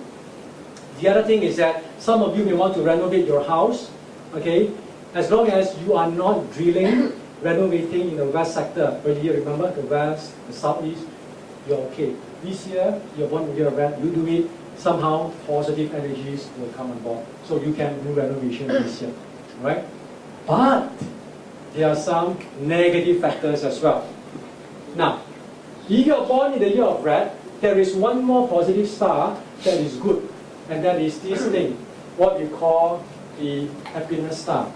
The other thing is that some of you may want to renovate your house, okay? As long as you are not drilling, renovating in the west sector. Earlier, remember, the west, the southeast, you're okay. This year, you're born in the year of rat, you do it, somehow positive energies will come on board. So you can do renovation this year, right? But there are some negative factors as well. Now, if you're born in the year of rat, there is one more positive star that is good. And that is this thing, what we call the happiness star.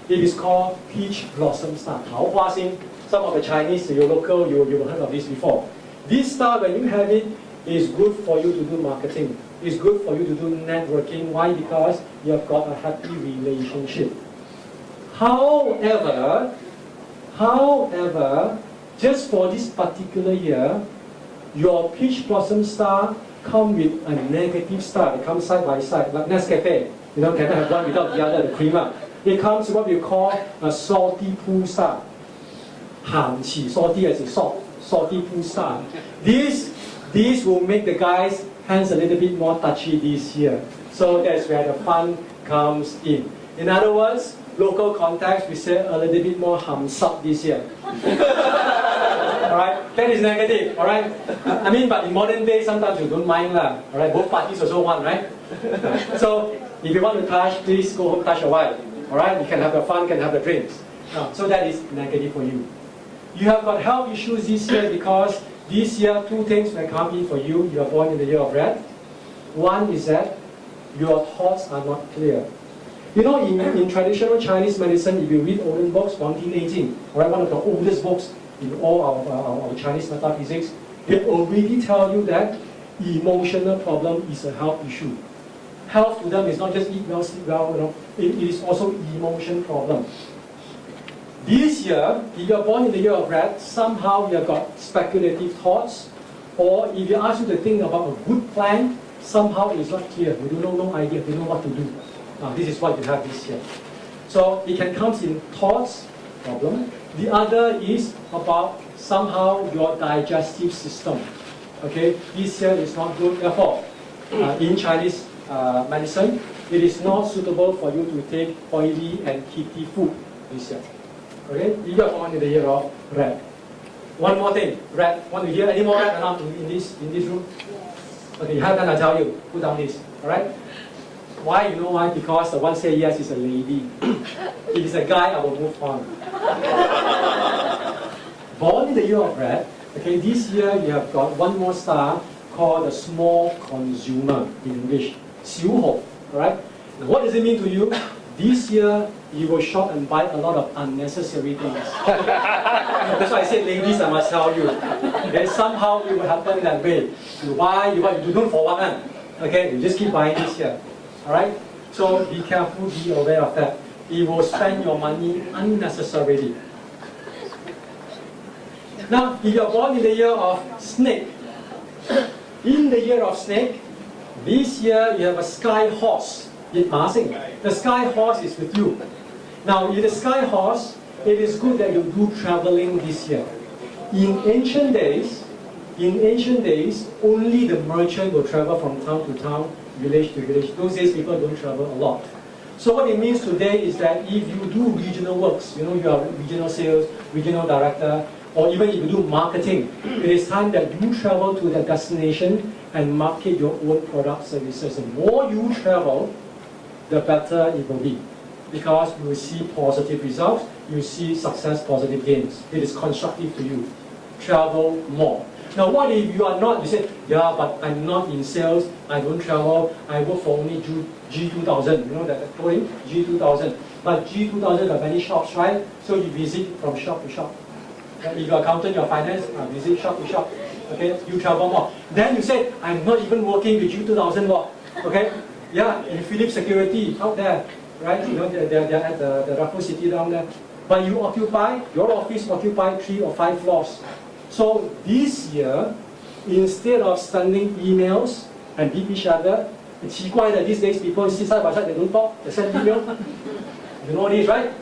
It is called peach blossom star. 桃花星. Some of the Chinese, your local, you have heard of this before. This star, when you have it, is good for you to do marketing. It's good for you to do networking. Why? Because you have got a happy relationship. However, just for this particular year, your peach blossom star come with a negative star. It comes side by side, like Nescafe. You know, cannot have one without the other, the creamer. It comes with what we call a salty poo star. 鹹池 salty as in salt, salty poo star. This will make the guys' hands a little bit more touchy this year. So that's where the fun comes in. In other words, local context, we say a little bit more ham sup this year. Alright, that is negative, alright? I mean, but in modern days, sometimes you don't mind lah. Alright, both parties also want, right? So, if you want to touch, please go home, touch a while. Alright, you can have the fun, can have the drinks. So that is negative for you. You have got health issues this year because this year, 2 things may come in for you. You are born in the year of rat. One is that your thoughts are not clear. You know, in traditional Chinese medicine, if you read olden books, Wang Ti Nei Jing, right, one of the oldest books in all our Chinese metaphysics, they already tell you that emotional problem is a health issue. Health to them is not just eat well, sleep well, you know, it is also emotion problem. This year, if you are born in the year of rat, somehow you have got speculative thoughts, or if you ask you to think about a good plan, somehow it is not clear. You don't know, no idea, you don't know what to do. This is what you have this year. So it can come in thoughts, problem. The other is about somehow your digestive system. Okay, this year is not good. Therefore, in Chinese medicine, it is not suitable for you to take oily and heaty food this year. Okay, you are born in the year of rat. One more thing, rat. Want to hear any more rat around in this room? Okay, then I tell you, put down this. All right. Why? You know why? Because the one say yes is a lady. If it's a guy, I will move on. Born in the year of rat, Okay, this year you have got one more star called the small consumer in English, 小户, alright? Now, what does it mean to you? This year you will shop and buy a lot of unnecessary things. That's why I said, ladies, I must tell you. Okay, somehow it will happen that way. You buy, you don't for what? Okay, you just keep buying this year. Alright? So be careful, be aware of that. You will spend your money unnecessarily. Now, if you are born in the year of snake, in the year of snake, this year you have a sky horse. The sky horse is with you. Now, in the sky horse, it is good that you do traveling this year. In ancient days, only the merchant will travel from town to town, village to village. Those days, people don't travel a lot. So what it means today is that if you do regional works, you are regional sales, regional director, or even if you do marketing, it is time that you travel to the destination and market your own product services. The more you travel, the better it will be. Because you will see positive results, you see success, positive gains. It is constructive to you. Travel more. Now what if you are not, you say, yeah, but I'm not in sales, I don't travel, I work for only G2000, you know that going G2000. But G2000 are many shops, right? So you visit from shop to shop. If you're accountant, your finance, visit shop to shop. Okay, you travel more. Then you say, I'm not even working with G2000 more. Okay? Yeah, in Philips Security out there, right? You know, they're at the Raffles City down there. But you occupy, your office occupy 3 or 5 floors. So this year, instead of sending emails and beat each other, it's that these days people sit side by side, they don't talk, they send email. You know this, right?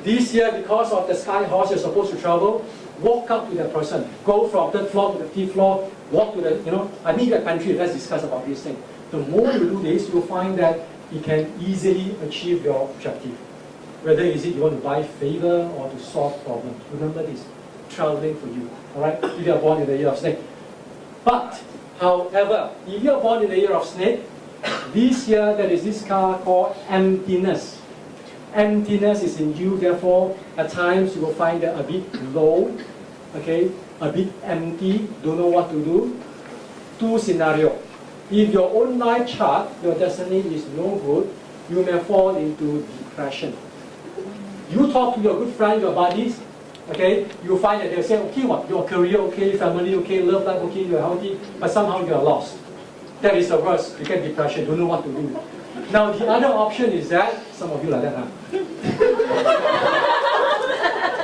This year, because of the sky horse, you're supposed to travel, walk up to that person, go from 3rd floor to the 5th floor, walk to the, I need a pantry, let's discuss about this thing. The more you do this, you'll find that you can easily achieve your objective. Whether is it you want to buy favor or to solve problems. Remember this, traveling for you, alright? If you are born in the year of snake. But, however, if you are born in the year of snake, this year there is this card called emptiness. Emptiness is in you, therefore, at times you will find that a bit low, okay, a bit empty, don't know what to do. 2 scenarios. If your own life chart, your destiny is no good, you may fall into depression. You talk to your good friends, your buddies, okay, you find that they'll say, okay, what, your career okay, family okay, love life okay, you're healthy, but somehow you're lost. That is the worst. You get depression, don't know what to do. Now the other option is that, some of you like that, huh?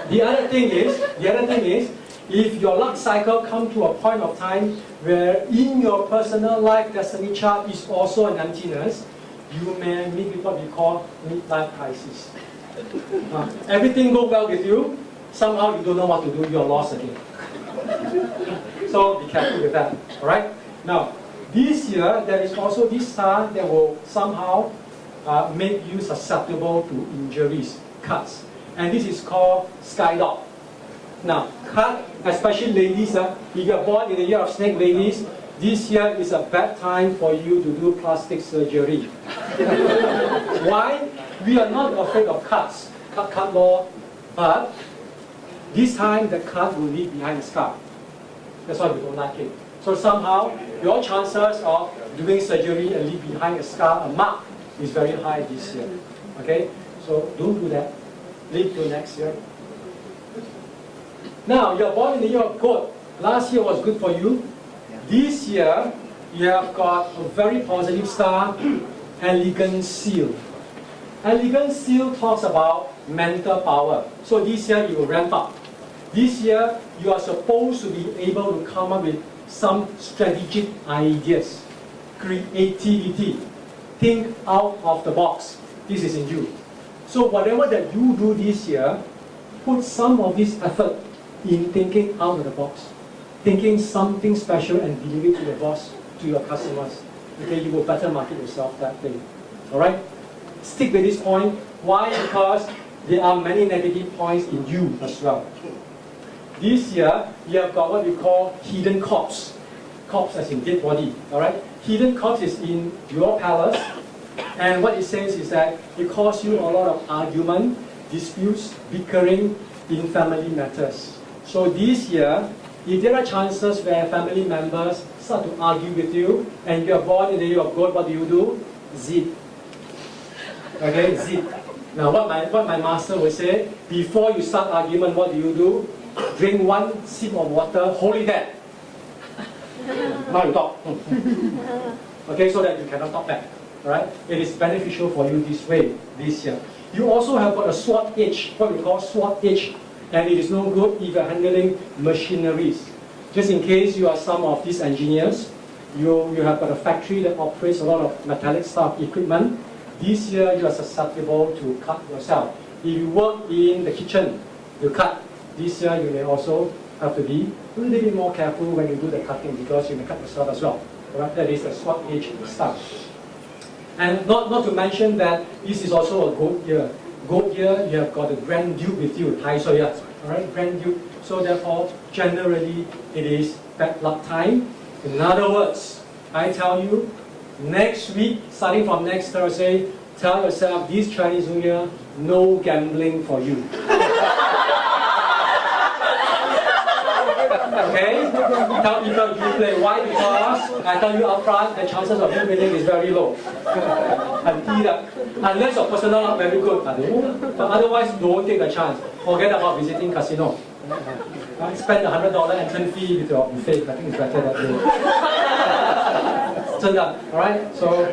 The other thing is, if your luck cycle comes to a point of time where in your personal life destiny chart is also an emptiness, you may meet what we call midlife crisis. Everything goes well with you, somehow you don't know what to do, you're lost again. So be careful with that, alright? Now, this year, there is also this star that will somehow make you susceptible to injuries, cuts. And this is called Skydog. Now, cut, especially ladies, if you're born in the year of snake, ladies, this year is a bad time for you to do plastic surgery. Why? We are not afraid of cuts, cut law, but this time the cut will leave behind a scar. That's why we don't like it. So somehow, your chances of doing surgery and leave behind a scar, a mark, is very high this year. Okay? So don't do that. Leave till next year. Now, you're born in the year of goat. Last year was good for you. This year, you have got a very positive star, elegant seal. Elegant seal talks about mental power. So this year, you will ramp up. This year, you are supposed to be able to come up with some strategic ideas, creativity, think out of the box. This is in you. So whatever that you do this year, put some of this effort in thinking out of the box, thinking something special and deliver it to the boss, to your customers. Okay, you will better market yourself that way. All right? Stick with this point. Why? Because there are many negative points in you as well. This year, you have got what we call hidden corpse. Corpse as in dead body, all right? Hidden corpse is in your palace, and what it says is that it causes you a lot of argument, disputes, bickering in family matters. So this year, if there are chances where family members start to argue with you, and you are born in the year of goat, what do? Zip. Okay, zip. Now what my master would say, before you start argument, what do? Drink one sip of water, hold it there. Now you talk. Okay, so that you cannot talk back. Right? It is beneficial for you this way, this year. You also have got a sword edge, what we call sword edge, and it is no good if you are handling machineries. Just in case you are some of these engineers, you have got a factory that operates a lot of metallic stuff, equipment. This year you are susceptible to cut yourself. If you work in the kitchen, you cut. This year you may also have to be a little bit more careful when you do the cutting because you may cut yourself as well. Right? That is the sword edge stuff. And not to mention that this is also a goat year. Goat year, you have got a Grand Duke with you, Tai Sui, alright, Grand Duke. So therefore, generally, it is bad luck time. In other words, I tell you, next week, starting from next Thursday, tell yourself, this Chinese New Year, no gambling for you. Okay? Tell people you play. Why? Because I tell you up front, the chances of you winning is very low. Unless your personal luck very good. But otherwise, don't take the chance. Forget about visiting casino. Spend $100 entrance fee with your buffet. I think it's better that way. 真的, alright? So,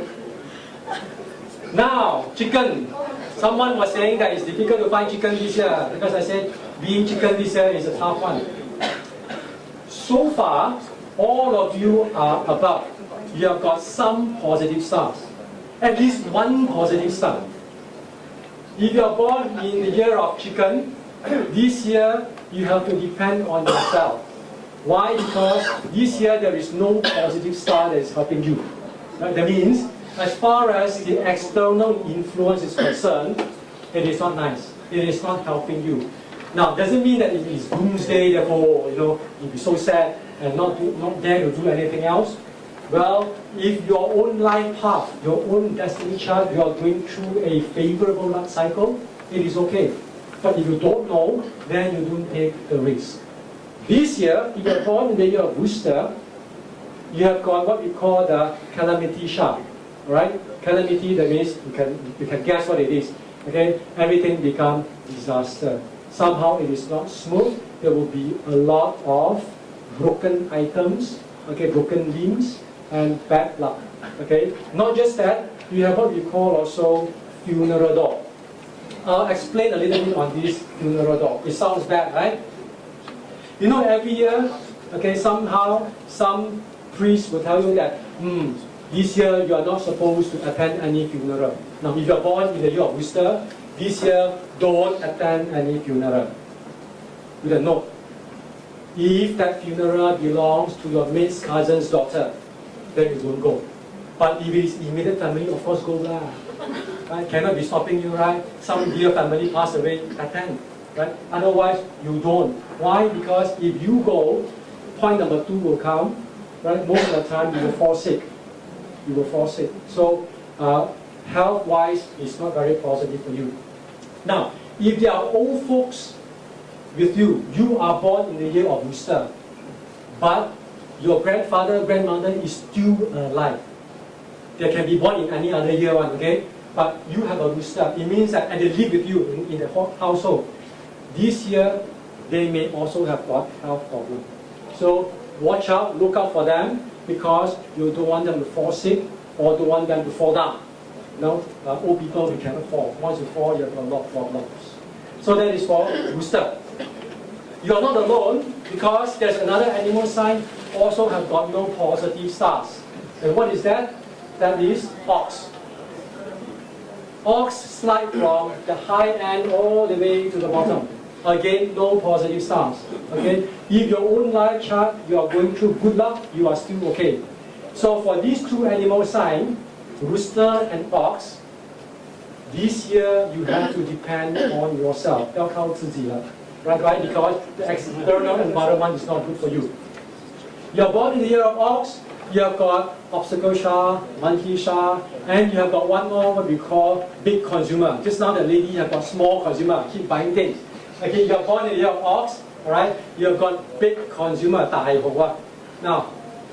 now, chicken. Someone was saying that it's difficult to find chicken this year because I said being chicken this year is a tough one. So far, all of you are above. You have got some positive stars. At least one positive star. If you are born in the year of chicken, this year you have to depend on yourself. Why? Because this year there is no positive star that is helping you. Right? That means, as far as the external influence is concerned, it is not nice. It is not helping you. Now, doesn't mean that it is doomsday, therefore, you'll be so sad and not dare to do anything else. Well, if your own life path, your own destiny chart, you are going through a favorable luck cycle, it is okay. But if you don't know, then you don't take the risk. This year, if you are born in the year of Rooster, you have got what we call the calamity chart. Right? Calamity, that means you can guess what it is. Okay? Everything becomes disaster. Somehow it is not smooth. There will be a lot of broken items, okay, broken limbs, and bad luck. Okay? Not just that, you have what we call also funeral dog. I'll explain a little bit on this funeral dog. It sounds bad, right? You know, every year, okay, somehow some priest will tell you that, this year you are not supposed to attend any funeral. Now, if you are born in the year of Rooster, this year don't attend any funeral. With a note. If that funeral belongs to your mate's cousin's daughter, then you don't go. But if it is immediate family, of course go lah. Right? Cannot be stopping you, right? Some dear family passed away, attend. Right? Otherwise, you don't. Why? Because if you go, point number 2 will come. Right? Most of the time, you will fall sick. You will fall sick. So, health-wise, it's not very positive for you. Now, if there are old folks with you, you are born in the year of Rooster, but your grandfather, grandmother is still alive. They can be born in any other year one, okay? But you have a Rooster. It means that, and they live with you in the household. This year, they may also have got health problems. So, watch out, look out for them, because you don't want them to fall sick or don't want them to fall down. No, old people, we cannot fall. Once you fall, you have a lot of problems. So that is for Rooster. You are not alone because there's another animal sign also have got no positive stars. And what is that? That is ox. Ox slide from the high end all the way to the bottom. Again, no positive stars. Okay? If your own life chart, you are going through good luck, you are still okay. So for these two animal signs, Rooster and ox, this year you have to depend on yourself. 要靠自己了. Right? Because the external environment is not good for you. You are born in the year of ox, you have got obstacle star, monkey star, and you have got one more what we call big consumer. Just now the lady have got small consumer, keep buying things. Okay, you are born in the year of ox, Alright, you've got big consumer, 大號啊. Now,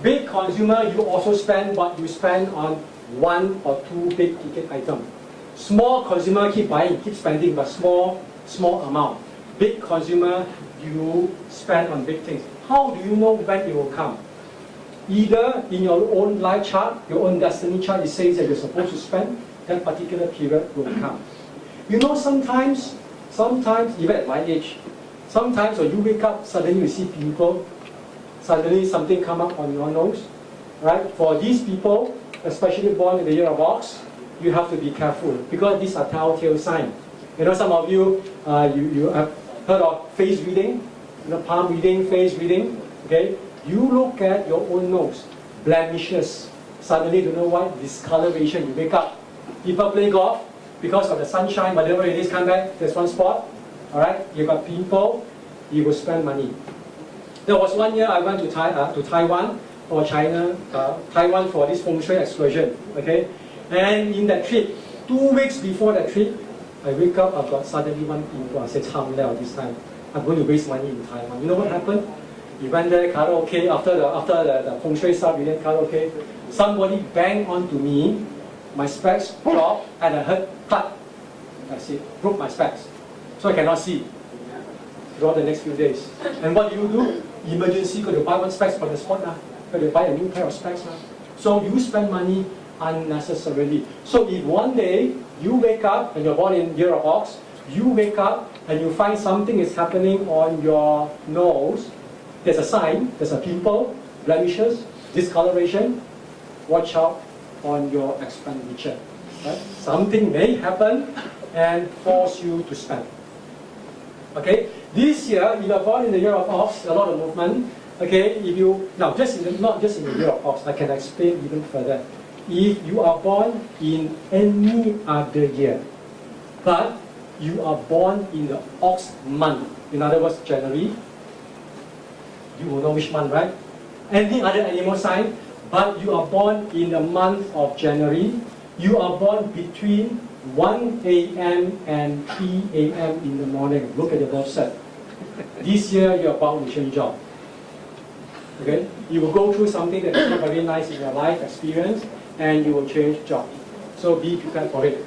big consumer, you also spend what you spend on 1 or 2 big ticket items. Small consumer keep buying, keep spending, but small amount. Big consumer, you spend on big things. How do you know when it will come? Either in your own life chart, your own destiny chart, it says that you're supposed to spend, that particular period will come. You know, sometimes, even at my age, sometimes when you wake up, suddenly you see people, suddenly something come up on your nose, right? For these people, especially born in the year of ox, you have to be careful because these are telltale signs. You know, some of you, you have heard of face reading, palm reading, face reading, okay? You look at your own nose, blemishes, suddenly don't know why, discoloration, you wake up. People play golf, because of the sunshine, whatever it is, come back, there's one spot, alright? You got pimple, you will spend money. There was one year I went to Taiwan or China, Taiwan for this feng shui excursion, okay? And in that trip, 2 weeks before that trip, I wake up, I've got suddenly one pimple. I said, this time, I'm going to waste money in Taiwan. You know what happened? We went there, karaoke, after the feng shui stuff, we did karaoke. Somebody banged onto me, my specs dropped, and I heard clap. That's it, broke my specs. So I cannot see throughout the next few days. And what do? Emergency, got to buy one specs for the spot now. Got to buy a new pair of specs now. So you spend money unnecessarily. So if one day you wake up, and you're born in year of ox, you wake up and you find something is happening on your nose, there's a sign, there's a pimple, blemishes, discoloration, watch out on your expenditure. Right? Something may happen and force you to spend. Okay, this year, if you're born in the year of ox, a lot of movement. Okay, if you, now not just in the year of ox, I can explain even further. If you are born in any other year, but you are born in the ox month, in other words, January, you will know which month, right? Any other animal sign, but you are born in the month of January, you are born between 1 a.m. and 3 a.m. in the morning. Look at your birth set. This year, you are bound to change job. Okay? You will go through something that is not very nice in your life experience, and you will change job. So be prepared for it.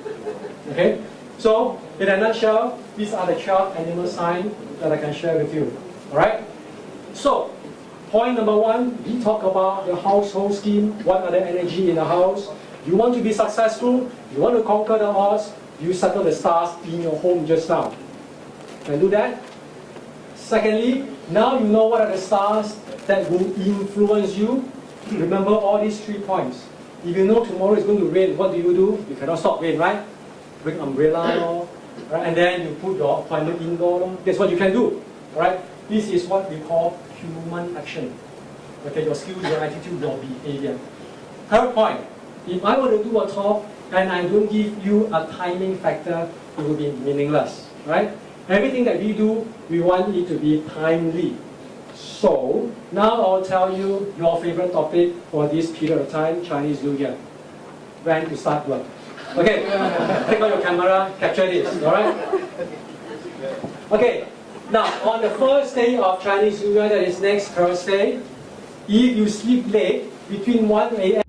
Okay? So, in a nutshell, these are the 12 animal signs that I can share with you. Alright? So, point number 1, we talk about the household scheme. What are the energy in the house? You want to be successful, you want to conquer the odds, you settle the stars in your home just now. Can do that? Secondly, now you know what are the stars that will influence you. Remember all these 3 points. If you know tomorrow is going to rain, what do? You cannot stop rain, right? Bring umbrella, right? And then you put your appointment indoor. That's what you can do. Right? This is what we call human action. Okay, your skills, your attitude, your behavior. Third point, if I were to do a talk and I don't give you a timing factor, it will be meaningless. Right? Everything that we do, we want it to be timely. So, now I'll tell you your favorite topic for this period of time, Chinese New Year. When to start work. Okay, take out your camera, capture this, alright? Okay, now on the first day of Chinese New Year, that is next Thursday, if you sleep late, between 1 a.m.